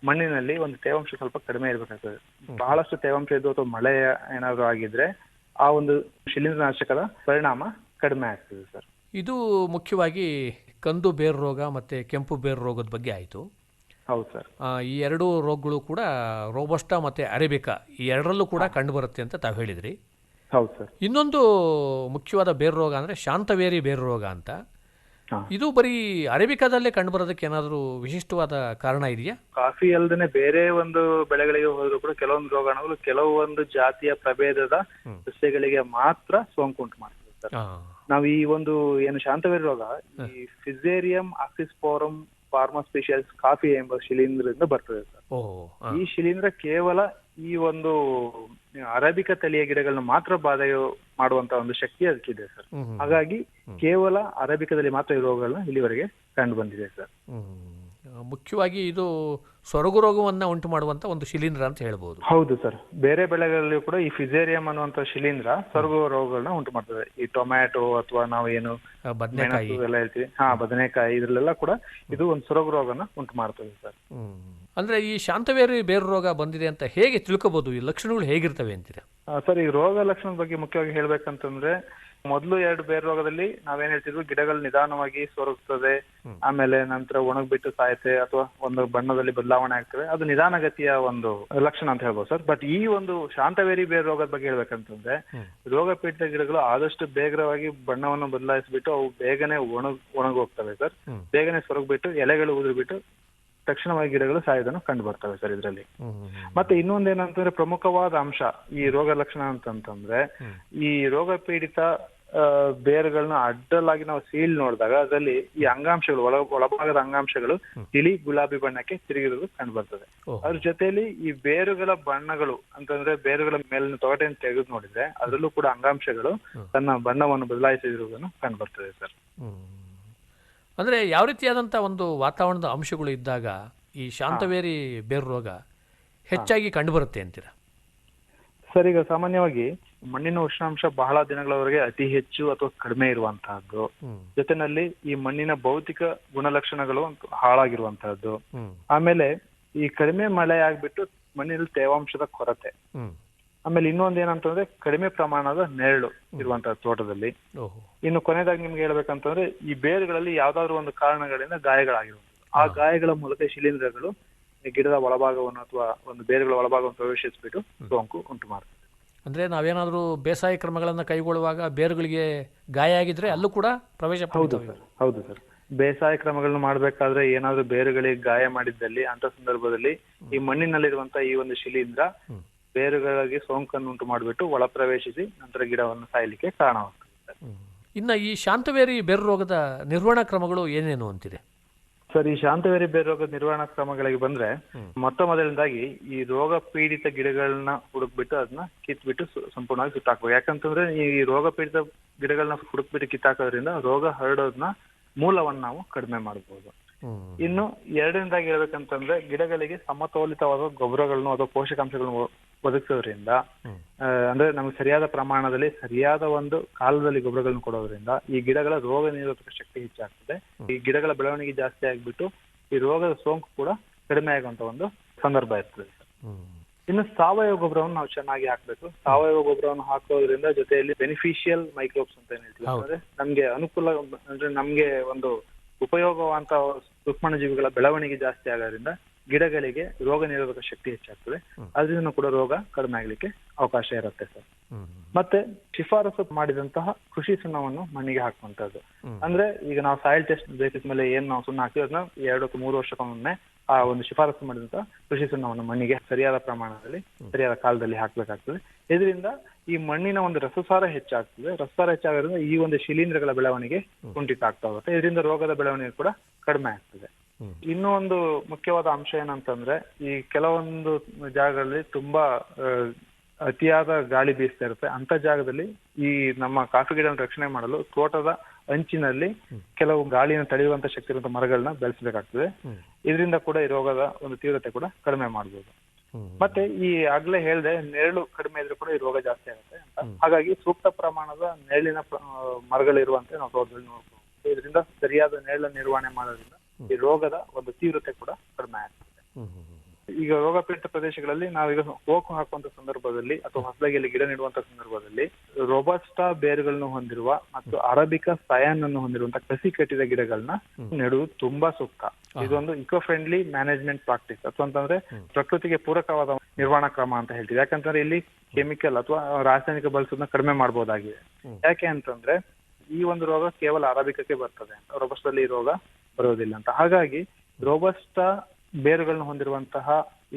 ಮಣ್ಣಿನಲ್ಲಿ ಒಂದು ತೇವಾಂಶ ಸ್ವಲ್ಪ ಕಡಿಮೆ ಇರ್ಬೇಕಾಗ್ತದೆ. ಬಹಳಷ್ಟು ತೇವಾಂಶ ಇದ್ದು ಅಥವಾ ಮಳೆ ಏನಾದ್ರು ಆಗಿದ್ರೆ ಆ ಒಂದು ಶಿಲೀಂಧ್ರನಾಶಕದ ಪರಿಣಾಮ ಕಡಿಮೆ ಆಗ್ತದೆ ಸರ್. ಇದು ಮುಖ್ಯವಾಗಿ ಕಂದು ಬೇರು ರೋಗ ಮತ್ತೆ ಕೆಂಪು ಬೇರು ರೋಗದ ಬಗ್ಗೆ ಆಯಿತು. ಹೌದು ಸರ್. ಈ 2 ರೋಗಗಳು ಕೂಡ ರೋಬಸ್ಟಾ ಮತ್ತೆ ಅರೇಬಿಕಾ ಈ ಎರಡರಲ್ಲೂ ಕೂಡ ಕಂಡು ಬರುತ್ತೆ ಅಂತ ತಾವು ಹೇಳಿದ್ರಿ. ಹೌದು ಸರ್. ಇನ್ನೊಂದು ಮುಖ್ಯವಾದ ಬೇರು ರೋಗ ಅಂದ್ರೆ ಶಾಂತವೇರಿ ಬೇರು ರೋಗ ಅಂತ. ಇದು ಬರೀ ಅರೇಬಿಕಾದಲ್ಲೇ ಕಂಡು ಬರೋದಕ್ಕೆ ಏನಾದರೂ ವಿಶಿಷ್ಟವಾದ ಕಾರಣ ಇದೆಯಾ? ಕಾಫಿ ಅಲ್ಲದೆ ಬೇರೆ ಒಂದು ಬೆಳೆಗಳಿಗೆ ಹೋದ್ರು ಕೂಡ ಕೆಲವೊಂದು ರೋಗಾಣುಗಳು ಕೆಲವೊಂದು ಜಾತಿಯ ಪ್ರಭೇದದ ಸಸ್ಯಗಳಿಗೆ ಮಾತ್ರ ಸೋಂಕು ಉಂಟು ಮಾಡ್ತದೆ ಸರ್. ನಾವು ಈ ಒಂದು ಏನು ಶಾಂತವೇರಿ ರೋಗ ಈ ಫಿಸೇರಿಯಂ ಆಕ್ಸಿಸ್ಪೋರಂ ಫಾರ್ಮಾಸ್ಪೀಷಿಯಸ್ ಕಾಫಿ ಎಂಬ ಶಿಲೀಂಧ್ರದಿಂದ ಬರ್ತದೆ ಸರ್. ಈ ಶಿಲೀಂಧ್ರ ಕೇವಲ ಈ ಒಂದು ಅರೇಬಿಕಾ ತಳಿಯ ಗಿಡಗಳನ್ನ ಮಾತ್ರ ಬಾಧೆ ಮಾಡುವಂತ ಒಂದು ಶಕ್ತಿ ಅದಕ್ಕಿದೆ ಸರ್. ಹಾಗಾಗಿ ಕೇವಲ ಅರೇಬಿಕಾದಲ್ಲಿ ಮಾತ್ರ ಈ ರೋಗಗಳನ್ನ ಇಲ್ಲಿವರೆಗೆ ಕಂಡು ಬಂದಿದೆ ಸರ್. ಮುಖ್ಯವಾಗಿ ಇದು ಸೊರಗು ರೋಗವನ್ನ ಉಂಟು ಮಾಡುವಂತ ಒಂದು ಶಿಲೀಂಧ್ರ ಅಂತ ಹೇಳ್ಬೋದು. ಹೌದು ಸರ್. ಬೇರೆ ಬೆಳೆಗಳಲ್ಲಿ ಕೂಡ ಈ ಫಿಸೇರಿಯಂ ಅನ್ನುವಂತ ಶಿಲೀಂಧ್ರ ಸೊರಗು ರೋಗಗಳನ್ನ ಉಂಟು ಮಾಡ್ತದೆ. ಈ ಟೊಮ್ಯಾಟೊ ಅಥವಾ ನಾವು ಏನು ಬದನೆಕಾಯಿ ಎಲ್ಲ ಹೇಳ್ತೀವಿ, ಬದನೆಕಾಯಿ ಇದ್ರಲ್ಲೆಲ್ಲ ಕೂಡ ಇದು ಒಂದು ಸೊರಗು ರೋಗನ ಉಂಟು ಮಾಡ್ತದೆ ಸರ್. ಅಂದ್ರೆ ಈ ಶಾಂತವೇರಿ ಬೇರು ರೋಗ ಬಂದಿದೆ ಅಂತ ಹೇಗೆ ತಿಳ್ಕೋಬಹುದು? ಈ ಲಕ್ಷಣಗಳು ಹೇಗಿರ್ತವೆ ಅಂತೀರಾ ಸರ್? ಈ ರೋಗ ಲಕ್ಷಣದ ಬಗ್ಗೆ ಮುಖ್ಯವಾಗಿ ಹೇಳ್ಬೇಕಂತಂದ್ರೆ ಮೊದಲು 2 ಬೇರು ರೋಗದಲ್ಲಿ ನಾವೇನ್ ಹೇಳ್ತಿದ್ವಿ, ಗಿಡಗಳು ನಿಧಾನವಾಗಿ ಸೊರಗ್ತದೆ, ಆಮೇಲೆ ನಂತರ ಒಣಗ್ಬಿಟ್ಟು ಸಾಯುತ್ತೆ ಅಥವಾ ಒಂದು ಬಣ್ಣದಲ್ಲಿ ಬದಲಾವಣೆ ಆಗ್ತದೆ. ಅದು ನಿಧಾನಗತಿಯ ಒಂದು ಲಕ್ಷಣ ಅಂತ ಹೇಳ್ಬೋದು ಸರ್. ಬಟ್ ಈ ಒಂದು ಶಾಂತವೇರಿ ಬೇರು ರೋಗದ ಬಗ್ಗೆ ಹೇಳ್ಬೇಕಂತಂದ್ರೆ, ರೋಗ ಪೀಡಿತ ಗಿಡಗಳು ಆದಷ್ಟು ಬೇಗವಾಗಿ ಬಣ್ಣವನ್ನು ಬದಲಾಯಿಸ್ಬಿಟ್ಟು ಅವು ಬೇಗನೆ ಒಣಗೋಗ್ತವೆ ಸರ್. ಬೇಗನೆ ಸೊರಗ್ಬಿಟ್ಟು ಎಲೆಗಳು ಉದುರ್ಬಿಟ್ಟು ತಕ್ಷಣವಾಗಿ ಗಿಡಗಳು ಸಾಯೋದನ್ನು ಕಂಡು ಬರ್ತವೆ ಸರ್ ಇದರಲ್ಲಿ. ಮತ್ತೆ ಇನ್ನೊಂದೇನಂತಂದ್ರೆ ಪ್ರಮುಖವಾದ ಅಂಶ ಈ ರೋಗ ಲಕ್ಷಣ ಅಂತಂತಂದ್ರೆ, ಈ ರೋಗ ಪೀಡಿತ ಬೇರುಗಳನ್ನ ಅಡ್ಡಲಾಗಿ ನಾವು ಸೀಲ್ ನೋಡಿದಾಗ ಅದರಲ್ಲಿ ಈ ಅಂಗಾಂಶಗಳು ಒಳಭಾಗದ ಅಂಗಾಂಶಗಳು ತಿಳಿ ಗುಲಾಬಿ ಬಣ್ಣಕ್ಕೆ ತಿರುಗಿರೋದು ಕಂಡು ಬರ್ತದೆ. ಅದ್ರ ಜೊತೆಯಲ್ಲಿ ಈ ಬೇರುಗಳ ಬಣ್ಣಗಳು ಅಂತಂದ್ರೆ ಬೇರುಗಳ ಮೇಲಿನ ತೊಗಟೆಯನ್ನು ತೆಗೆದು ನೋಡಿದ್ರೆ ಅದರಲ್ಲೂ ಕೂಡ ಅಂಗಾಂಶಗಳು ತನ್ನ ಬಣ್ಣವನ್ನು ಬದಲಾಯಿಸಿರುವುದನ್ನು ಕಂಡು ಬರ್ತದೆ ಸರ್. ಅಂದರೆ ಯಾವ ರೀತಿಯಾದಂಥ ಒಂದು ವಾತಾವರಣದ ಅಂಶಗಳು ಇದ್ದಾಗ ಈ ಶಾಂತವೇರಿ ಬೇರು ರೋಗ ಹೆಚ್ಚಾಗಿ ಕಂಡುಬರುತ್ತೆ ಅಂತೀರಾ? ಸರ್, ಈಗ ಸಾಮಾನ್ಯವಾಗಿ ಮಣ್ಣಿನ ಉಷ್ಣಾಂಶ ಬಹಳ ದಿನಗಳವರೆಗೆ ಅತಿ ಹೆಚ್ಚು ಅಥವಾ ಕಡಿಮೆ ಇರುವಂತಹದ್ದು, ಜೊತೆನಲ್ಲಿ ಈ ಮಣ್ಣಿನ ಭೌತಿಕ ಗುಣಲಕ್ಷಣಗಳು ಹಾಳಾಗಿರುವಂತಹದ್ದು, ಆಮೇಲೆ ಈ ಕಡಿಮೆ ಮಳೆ ಆಗ್ಬಿಟ್ಟು ಮಣ್ಣಿನಲ್ಲಿ ತೇವಾಂಶದ ಕೊರತೆ, ಆಮೇಲೆ ಇನ್ನೊಂದ್ ಏನಂತಂದ್ರೆ ಕಡಿಮೆ ಪ್ರಮಾಣದ ನೆರಳು ಇರುವಂತಹ ತೋಟದಲ್ಲಿ. ಇನ್ನು ಕೊನೆಯದಾಗಿ ನಿಮ್ಗೆ ಹೇಳ್ಬೇಕಂತಂದ್ರೆ ಈ ಬೇರುಗಳಲ್ಲಿ ಯಾವ್ದಾದ್ರು ಒಂದು ಕಾರಣಗಳಿಂದ ಗಾಯಗಳಾಗಿರುವಂಥದ್ದು, ಆ ಗಾಯಗಳ ಮೂಲಕ ಶಿಲೀಂಧ್ರಗಳು ಗಿಡದ ಒಳಭಾಗವನ್ನು ಅಥವಾ ಒಂದು ಬೇರುಗಳ ಒಳಭಾಗವನ್ನು ಪ್ರವೇಶಿಸಿಬಿಟ್ಟು ಸೋಂಕು ಉಂಟು ಮಾಡ್ತದೆ. ಅಂದ್ರೆ ನಾವೇನಾದ್ರೂ ಬೇಸಾಯ ಕ್ರಮಗಳನ್ನ ಕೈಗೊಳ್ಳುವಾಗ ಬೇರುಗಳಿಗೆ ಗಾಯ ಆಗಿದ್ರೆ ಅಲ್ಲೂ ಕೂಡ ಪ್ರವೇಶ ಪಡೆಯುತ್ತವೆ. ಹೌದು ಸರ್. ಬೇಸಾಯ ಕ್ರಮಗಳನ್ನು ಮಾಡ್ಬೇಕಾದ್ರೆ ಏನಾದ್ರೂ ಬೇರುಗಳಿಗೆ ಗಾಯ ಮಾಡಿದ್ದಲ್ಲಿ ಅಂತ ಸಂದರ್ಭದಲ್ಲಿ ಈ ಮಣ್ಣಿನಲ್ಲಿರುವಂತಹ ಈ ಒಂದು ಶಿಲೀಂಧ್ರ ಬೇರುಗಳಿಗೆ ಸೋಂಕನ್ನು ಉಂಟು ಮಾಡಿಬಿಟ್ಟು ಒಳ ಪ್ರವೇಶಿಸಿ ನಂತರ ಗಿಡವನ್ನು ಸಾಯಲಿಕ್ಕೆ ಕಾರಣವಾಗ್ತದೆ. ಇನ್ನು ಈ ಶಾಂತವೇರಿ ಬೇರು ರೋಗದ ನಿರ್ವಹಣಾ ಕ್ರಮಗಳು ಏನೇನು ಅಂತೀರಿ? ಸರ್, ಈ ಶಾಂತವೇರಿ ಬೇರು ರೋಗದ ನಿರ್ವಹಣಾ ಕ್ರಮಗಳಿಗೆ ಬಂದ್ರೆ ಮೊಟ್ಟ ಮೊದಲನೇದಾಗಿ ಈ ರೋಗ ಪೀಡಿತ ಗಿಡಗಳನ್ನ ಹುಡುಕ್ಬಿಟ್ಟು ಅದನ್ನ ಕಿತ್ಬಿಟ್ಟು ಸಂಪೂರ್ಣವಾಗಿ ಸುಟ್ಟಾಕ್ಬೇಕು. ಯಾಕಂತಂದ್ರೆ ಈ ರೋಗ ಪೀಡಿತ ಗಿಡಗಳನ್ನ ಹುಡುಕ್ಬಿಟ್ಟು ಕಿತ್ತಾಕೋದ್ರಿಂದ ರೋಗ ಹರಡೋದನ್ನ ಮೂಲವನ್ನ ನಾವು ಕಡಿಮೆ ಮಾಡಬಹುದು. ಇನ್ನು ಎರಡನೇದಾಗಿ ಹೇಳ್ಬೇಕಂತಂದ್ರೆ ಗಿಡಗಳಿಗೆ ಸಮತೋಲಿತವಾದ ಗೊಬ್ಬರಗಳನ್ನು ಅಥವಾ ಪೋಷಕಾಂಶಗಳನ್ನು ಒದಗಿಸೋದ್ರಿಂದ, ಅಂದ್ರೆ ನಮ್ಗೆ ಸರಿಯಾದ ಪ್ರಮಾಣದಲ್ಲಿ ಸರಿಯಾದ ಒಂದು ಕಾಲದಲ್ಲಿ ಗೊಬ್ಬರಗಳನ್ನು ಕೊಡೋದ್ರಿಂದ ಈ ಗಿಡಗಳ ರೋಗ ನಿರೋಧಕ ಶಕ್ತಿ ಹೆಚ್ಚಾಗ್ತದೆ. ಈ ಗಿಡಗಳ ಬೆಳವಣಿಗೆ ಜಾಸ್ತಿ ಆಗ್ಬಿಟ್ಟು ಈ ರೋಗದ ಸೋಂಕು ಕೂಡ ಕಡಿಮೆ ಆಗುವಂತ ಒಂದು ಸಂದರ್ಭ ಇರ್ತದೆ. ಇನ್ನು ಸಾವಯವ ಗೊಬ್ಬರವನ್ನು ನಾವು ಚೆನ್ನಾಗಿ ಹಾಕ್ಬೇಕು. ಸಾವಯವ ಗೊಬ್ಬರವನ್ನು ಹಾಕೋದ್ರಿಂದ ಜೊತೆಯಲ್ಲಿ ಬೆನಿಫಿಷಿಯಲ್ ಮೈಕ್ರೋಬ್ಸ್ ಅಂತ ಏನ್ ಹೇಳ್ತೀವಿ, ಅಂದ್ರೆ ನಮ್ಗೆ ಅನುಕೂಲ, ಅಂದ್ರೆ ನಮ್ಗೆ ಒಂದು ಉಪಯೋಗವಂತ ಸೂಕ್ಷ್ಮಾಣುಜೀವಿಗಳ ಬೆಳವಣಿಗೆ ಜಾಸ್ತಿ ಆಗೋದ್ರಿಂದ ಗಿಡಗಳಿಗೆ ರೋಗ ನಿರೋಧಕ ಶಕ್ತಿ ಹೆಚ್ಚಾಗ್ತದೆ. ಅದರಿಂದ ಕೂಡ ರೋಗ ಕಡಿಮೆ ಆಗ್ಲಿಕ್ಕೆ ಅವಕಾಶ ಇರುತ್ತೆ ಸರ್. ಮತ್ತೆ ಶಿಫಾರಸು ಮಾಡಿದಂತಹ ಕೃಷಿ ಸುಣ್ಣವನ್ನು ಮಣ್ಣಿಗೆ ಹಾಕುವಂತದ್ದು. ಅಂದ್ರೆ ಈಗ ನಾವು ಸಾಯಿಲ್ ಟೆಸ್ಟ್ ಬೇಸಿಸ್ ಮೇಲೆ ಏನ್ ನಾವು ಸುಣ್ಣ ಹಾಕ್ತೀವಿ ಅದನ್ನ 2 ಅಥವಾ 3 ವರ್ಷಕ್ಕೊಮ್ಮೆ ಆ ಒಂದು ಶಿಫಾರಸು ಮಾಡಿದಂತಹ ಕೃಷಿ ಸುಣ್ಣವನ್ನು ಮಣ್ಣಿಗೆ ಸರಿಯಾದ ಪ್ರಮಾಣದಲ್ಲಿ ಸರಿಯಾದ ಕಾಲದಲ್ಲಿ ಹಾಕ್ಬೇಕಾಗ್ತದೆ. ಇದರಿಂದ ಈ ಮಣ್ಣಿನ ಒಂದು ರಸಸಾರ ಹೆಚ್ಚಾಗ್ತದೆ. ರಸಸಾರ ಹೆಚ್ಚಾಗೋದ್ರಿಂದ ಈ ಒಂದು ಶಿಲೀಂಧ್ರಗಳ ಬೆಳವಣಿಗೆ ಕುಂಠಿತ ಆಗ್ತಾ ಹೋಗುತ್ತೆ. ಇದರಿಂದ ರೋಗದ ಬೆಳವಣಿಗೆ ಕೂಡ ಕಡಿಮೆ ಆಗ್ತದೆ. ಇನ್ನೂ ಒಂದು ಮುಖ್ಯವಾದ ಅಂಶ ಏನಂತಂದ್ರೆ, ಈ ಕೆಲವೊಂದು ಜಾಗಗಳಲ್ಲಿ ತುಂಬಾ ಅತಿಯಾದ ಗಾಳಿ ಬೀಸ್ತಾ ಇರುತ್ತೆ. ಅಂತ ಜಾಗದಲ್ಲಿ ಈ ನಮ್ಮ ಕಾಫಿ ಗಿಡವನ್ನು ರಕ್ಷಣೆ ಮಾಡಲು ತೋಟದ ಅಂಚಿನಲ್ಲಿ ಕೆಲವು ಗಾಳಿಯನ್ನು ತಡೆಯುವಂತ ಶಕ್ತಿ ಇರುವಂತ ಮರಗಳನ್ನ ಬೆಳೆಸಬೇಕಾಗ್ತದೆ. ಇದರಿಂದ ಕೂಡ ಈ ರೋಗದ ಒಂದು ತೀವ್ರತೆ ಕೂಡ ಕಡಿಮೆ ಮಾಡಬಹುದು. ಮತ್ತೆ ಈ ಆಗ್ಲೇ ಹೇಳ್ದೆ ನೆರಳು ಕಡಿಮೆ ಇದ್ರೂ ಕೂಡ ಈ ರೋಗ ಜಾಸ್ತಿ ಆಗುತ್ತೆ ಅಂತ. ಹಾಗಾಗಿ ಸೂಕ್ತ ಪ್ರಮಾಣದ ನೆರಳಿನ ಮರಗಳಿರುವಂತೆ ನಾವು ತೋಟದಲ್ಲಿ ನೋಡ್ಬೋದು. ಇದರಿಂದ ಸರಿಯಾದ ನೆರಳ ನಿರ್ವಹಣೆ ಮಾಡೋದ್ರಿಂದ ಈ ರೋಗದ ಒಂದು ತೀವ್ರತೆ ಕೂಡ ಕಡಿಮೆ ಆಗ್ತದೆ. ಈಗ ರೋಗ ಪೀಡಿತ ಪ್ರದೇಶಗಳಲ್ಲಿ ನಾವೀಗ ಹೋಗು ಹಾಕುವಂತ ಸಂದರ್ಭದಲ್ಲಿ ಅಥವಾ ಹೊಸದಾಗಿ ಗಿಡ ನೆಡುವಂತ ಸಂದರ್ಭದಲ್ಲಿ ರೋಬಸ್ಟಾ ಬೇರುಗಳನ್ನು ಹೊಂದಿರುವ ಮತ್ತು ಅರಬಿಕಾ ಸಯಾನ್ ಅನ್ನು ಹೊಂದಿರುವಂತಹ ಕಸಿ ಕಟ್ಟಿದ ಗಿಡಗಳನ್ನ ನೆಡುವುದು ತುಂಬಾ ಸೂಕ್ತ. ಇದೊಂದು ಇಕೋ ಫ್ರೆಂಡ್ಲಿ ಮ್ಯಾನೇಜ್ಮೆಂಟ್ ಪ್ರಾಕ್ಟೀಸ್ ಅಥವಾ ಅಂತಂದ್ರೆ ಪ್ರಕೃತಿಗೆ ಪೂರಕವಾದ ನಿರ್ವಹಣಾ ಕ್ರಮ ಅಂತ ಹೇಳ್ತೀವಿ. ಯಾಕಂತಂದ್ರೆ ಇಲ್ಲಿ ಕೆಮಿಕಲ್ ಅಥವಾ ರಾಸಾಯನಿಕ ಬಳಸೋದನ್ನ ಕಡಿಮೆ ಮಾಡಬಹುದಾಗಿದೆ. ಯಾಕೆ ಅಂತಂದ್ರೆ ಈ ಒಂದು ರೋಗ ಕೇವಲ ಅರಬಿಕಕ್ಕೆ ಬರ್ತದೆ ಅಂತ, ರೋಬಸ್ಟಲ್ಲಿ ಈ ರೋಗ ಬರೋದಿಲ್ಲ ಅಂತ. ಹಾಗಾಗಿ ರೋಬಸ್ಟಾ ಬೇರುಗಳನ್ನು ಹೊಂದಿರುವಂತಹ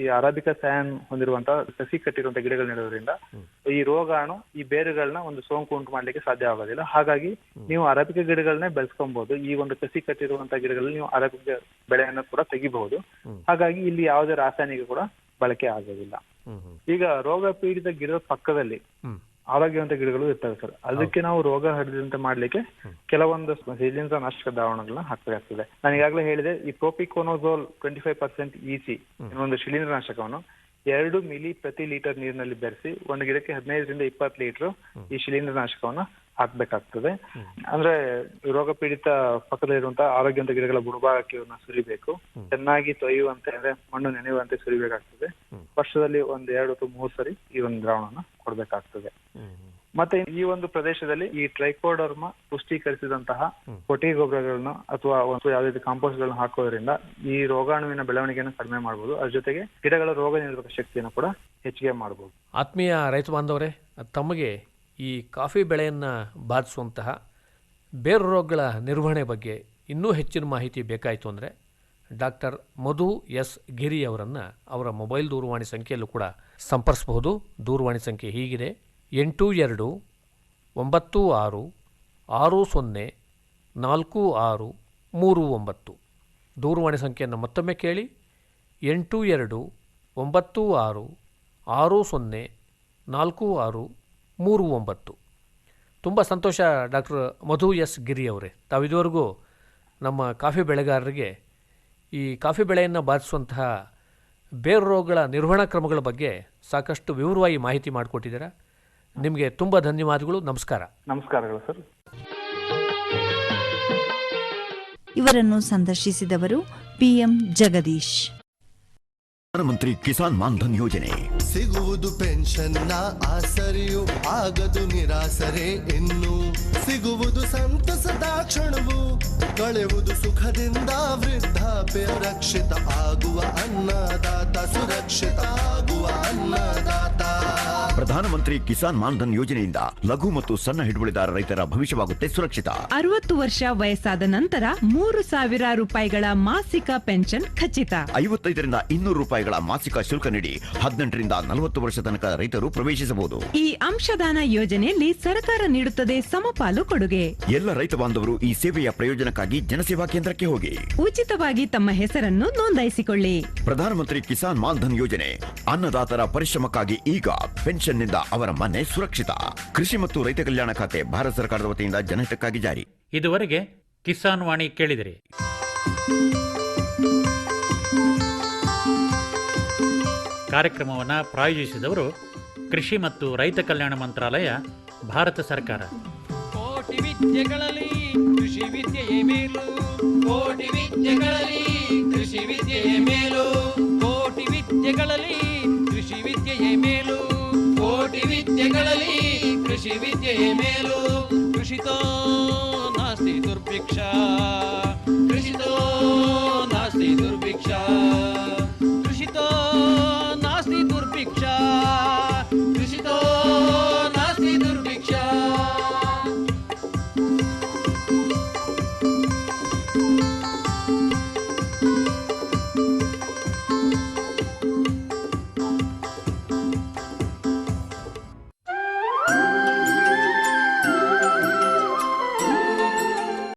ಈ ಅರಬಿಕಾ ಸಯಾನ್ ಹೊಂದಿರುವಂತಹ ಕಸಿ ಕಟ್ಟಿರುವಂತಹ ಗಿಡಗಳು ನೆಡೋದ್ರಿಂದ ಈ ರೋಗಾಣು ಈ ಬೇರುಗಳನ್ನ ಒಂದು ಸೋಂಕು ಉಂಟು ಮಾಡ್ಲಿಕ್ಕೆ ಸಾಧ್ಯ ಆಗೋದಿಲ್ಲ. ಹಾಗಾಗಿ ನೀವು ಅರಬಿಕಾ ಗಿಡಗಳನ್ನೇ ಬೆಳೆಸ್ಕೊಬಹುದು. ಈ ಒಂದು ಕಸಿ ಕಟ್ಟಿರುವಂತಹ ಗಿಡಗಳಲ್ಲಿ ನೀವು ಅರಬಿಕಾ ಬೆಳೆಯನ್ನು ಕೂಡ ತೆಗಿಬಹುದು. ಹಾಗಾಗಿ ಇಲ್ಲಿ ಯಾವುದೇ ರಾಸಾಯನಿಕ ಕೂಡ ಬಳಕೆ ಆಗೋದಿಲ್ಲ. ಈಗ ರೋಗ ಪೀಡಿತ ಗಿಡದ ಪಕ್ಕದಲ್ಲಿ ಆರೋಗ್ಯವಂತ ಗಿಡಗಳು ಇರ್ತವೆ ಸರ್. ಅದಕ್ಕೆ ನಾವು ರೋಗ ಹರಡದಂತೆ ಮಾಡ್ಲಿಕ್ಕೆ ಕೆಲವೊಂದು ಶಿಲೀಂಧ್ರ ನಾಶಕ ದ್ರಾವಣಗಳನ್ನ ಹಾಕಬೇಕಾಗ್ತದೆ. ನಾನು ಈಗಾಗಲೇ ಹೇಳಿದೆ, ಈ ಪ್ರೋಪಿಕೋನೋಜೋಲ್ 25% EC ಒಂದು ಶಿಲೀಂಧ್ರ ನಾಶಕವನ್ನು 2 ಮಿಲಿ ಪ್ರತಿ ಲೀಟರ್ ನೀರಿನಲ್ಲಿ ಬೆರೆಸಿ ಒಂದು ಗಿಡಕ್ಕೆ 15 ರಿಂದ 20 ಲೀಟರ್ ಈ ಶಿಲೀಂಧ್ರ ನಾಶಕವನ್ನ ಹಾಕ್ಬೇಕಾಗ್ತದೆ. ಅಂದ್ರೆ ರೋಗ ಪೀಡಿತ ಪಕ್ಕದಲ್ಲಿರುವಂತಹ ಆರೋಗ್ಯವಂತ ಗಿಡಗಳ ಬುಡಭಾಗಕ್ಕೆ ಇವನ್ನ ಸುರಿಬೇಕು. ಚೆನ್ನಾಗಿ ತೊಯ್ಯುವಂತೆ ಅಂದ್ರೆ ಮಣ್ಣು ನೆನೆಯುವಂತೆ ಸುರಿಬೇಕಾಗ್ತದೆ. ವರ್ಷದಲ್ಲಿ 1, 2 ಅಥವಾ 3 ಸರಿ ಈ ಒಂದು ದ್ರಾವಣನ ಕೊಡ್ಬೇಕಾಗ್ತದೆ. ಮತ್ತೆ ಈ ಒಂದು ಪ್ರದೇಶದಲ್ಲಿ ಈ ಟ್ರೈಕೋಡರ್ಮ ಪುಷ್ಟೀಕರಿಸಿದಂತಹ ಕೊಟ್ಟಿಗೆ ಗೊಬ್ಬರಗಳನ್ನ ಅಥವಾ ಯಾವುದೇ ರೀತಿ ಕಾಂಪೋಸ್ಟ್ ಗಳನ್ನ ಹಾಕೋದ್ರಿಂದ ಈ ರೋಗಾಣುವಿನ ಬೆಳವಣಿಗೆಯನ್ನು ಕಡಿಮೆ ಮಾಡಬಹುದು. ಅದ್ರ ಜೊತೆಗೆ ಗಿಡಗಳ ರೋಗ ನಿರೋಧಕ ಶಕ್ತಿಯನ್ನು ಕೂಡ ಹೆಚ್ಚಿಗೆ ಮಾಡಬಹುದು. ಆತ್ಮೀಯ ರೈತ ಬಾಂಧವರೇ, ತಮಗೆ ಈ ಕಾಫಿ ಬೆಳೆಯನ್ನು ಬಾಧಿಸುವಂತಹ ಬೇರು ರೋಗಗಳ ನಿರ್ವಹಣೆ ಬಗ್ಗೆ ಇನ್ನೂ ಹೆಚ್ಚಿನ ಮಾಹಿತಿ ಬೇಕಾಯಿತು ಅಂದರೆ ಡಾಕ್ಟರ್ ಮಧು ಎಸ್ ಗಿರಿ ಅವರನ್ನು ಅವರ ಮೊಬೈಲ್ ದೂರವಾಣಿ ಸಂಖ್ಯೆಯಲ್ಲೂ ಕೂಡ ಸಂಪರ್ಸಬಹುದು. ದೂರವಾಣಿ ಸಂಖ್ಯೆ ಹೀಗಿದೆ: 8296064639. ದೂರವಾಣಿ ಸಂಖ್ಯೆಯನ್ನು ಮತ್ತೊಮ್ಮೆ ಕೇಳಿ: 8296064639. ತುಂಬ ಸಂತೋಷ ಡಾಕ್ಟರ್ ಮಧು ಎಸ್ ಗಿರಿ ಅವರೇ, ತಾವಿದುವರೆಗೂ ನಮ್ಮ ಕಾಫಿ ಬೆಳೆಗಾರರಿಗೆ ಈ ಕಾಫಿ ಬೆಳೆಯನ್ನು ಬಾಧಿಸುವಂತಹ ಬೇರು ರೋಗಗಳ ನಿರ್ವಹಣಾ ಕ್ರಮಗಳ ಬಗ್ಗೆ ಸಾಕಷ್ಟು ವಿವರವಾಗಿ ಮಾಹಿತಿ ಮಾಡಿಕೊಟ್ಟಿದ್ದೀರಾ. ನಿಮಗೆ ತುಂಬ ಧನ್ಯವಾದಗಳು. ನಮಸ್ಕಾರ. ನಮಸ್ಕಾರಗಳು ಸರ್. ಇವರನ್ನು ಸಂದರ್ಶಿಸಿದವರು PM ಜಗದೀಶ್. ಪ್ರಧಾನಮಂತ್ರಿ ಕಿಸಾನ್ ಮಾನ್ಧನ್ ಯೋಜನೆ ಸಿಗುವುದು ಪೆನ್ಷನ್ನ ಆಸರೆಯು ಆಗದು ನಿರಾಸರೆ ಇನ್ನು ಸಿಗುವುದು ಸಂತಸದ ಕ್ಷಣವು ಕಳೆಯುವುದು ಸುಖದಿಂದ ವೃದ್ಧಾಪ್ಯ ರಕ್ಷಿತ ಆಗುವ ಅನ್ನದಾತ ಸುರಕ್ಷಿತ ಆಗುವ ಅನ್ನದಾತ. ಪ್ರಧಾನಮಂತ್ರಿ ಕಿಸಾನ್ ಮಾನ್ಧನ್ ಯೋಜನೆಯಿಂದ ಲಘು ಮತ್ತು ಸಣ್ಣ ಹಿಡುವಳಿದಾರ ರೈತರ ಭವಿಷ್ಯವಾಗುತ್ತೆ ಸುರಕ್ಷಿತ. 60 ವರ್ಷ ವಯಸ್ಸಾದ ನಂತರ 3,000 ರೂಪಾಯಿಗಳ ಮಾಸಿಕ ಪೆನ್ಷನ್ ಖಚಿತ. 55ರಿಂದ 200 ರೂಪಾಯಿಗಳ ಮಾಸಿಕ ಶುಲ್ಕ ನೀಡಿ 18ರಿಂದ 40 ವರ್ಷ ತನಕ ರೈತರು ಪ್ರವೇಶಿಸಬಹುದು. ಈ ಅಂಶದಾನ ಯೋಜನೆಯಲ್ಲಿ ಸರ್ಕಾರ ನೀಡುತ್ತದೆ ಸಮಪಾಲು ಕೊಡುಗೆ. ಎಲ್ಲ ರೈತ ಬಾಂಧವರು ಈ ಸೇವೆಯ ಪ್ರಯೋಜನಕ್ಕಾಗಿ ಜನಸೇವಾ ಕೇಂದ್ರಕ್ಕೆ ಹೋಗಿ ಉಚಿತವಾಗಿ ತಮ್ಮ ಹೆಸರನ್ನು ನೋಂದಾಯಿಸಿಕೊಳ್ಳಿ. ಪ್ರಧಾನಮಂತ್ರಿ ಕಿಸಾನ್ ಮಾನ್ಧನ್ ಯೋಜನೆ ಅನ್ನದಾತರ ಪರಿಶ್ರಮಕ್ಕಾಗಿ ಈಗ ಪೆನ್ಷನ್ನಿಂದ ಅವರ ಮನೆ ಸುರಕ್ಷಿತ. ಕೃಷಿ ಮತ್ತು ರೈತ ಕಲ್ಯಾಣ ಖಾತೆ ಭಾರತ ಸರ್ಕಾರದ ವತಿಯಿಂದ ಜನಹಿತಕ್ಕಾಗಿ ಜಾರಿ. ಇದುವರೆಗೆ ಕಿಸಾನ್ ವಾಣಿ ಕೇಳಿದಿರಿ. ಕಾರ್ಯಕ್ರಮವನ್ನು ಪ್ರಾಯೋಜಿಸಿದವರು ಕೃಷಿ ಮತ್ತು ರೈತ ಕಲ್ಯಾಣ ಮಂತ್ರಾಲಯ, ಭಾರತ ಸರ್ಕಾರ. ಕೋಟಿ ವಿದ್ಯೆಗಳಲ್ಲಿ ಕೃಷಿ ವಿದ್ಯೆಯೇ ಮೇಲು. ಕೋಟಿ ವಿದ್ಯೆಗಳಲ್ಲಿ ಕೃಷಿ ವಿದ್ಯೆಯೇ ಮೇಲು. ಕೋಟಿ ವಿದ್ಯೆಗಳಲ್ಲಿ ಕೃಷಿ ವಿದ್ಯೆಯೇ ಮೇಲು. ಕೋಟಿ ವಿದ್ಯೆಗಳಲ್ಲಿ ಕೃಷಿ ವಿದ್ಯೆಯೇ ಮೇಲು. ಕೃಷಿತೋ ನಾಸ್ತಿ ದುರ್ಭಿಕ್ಷ.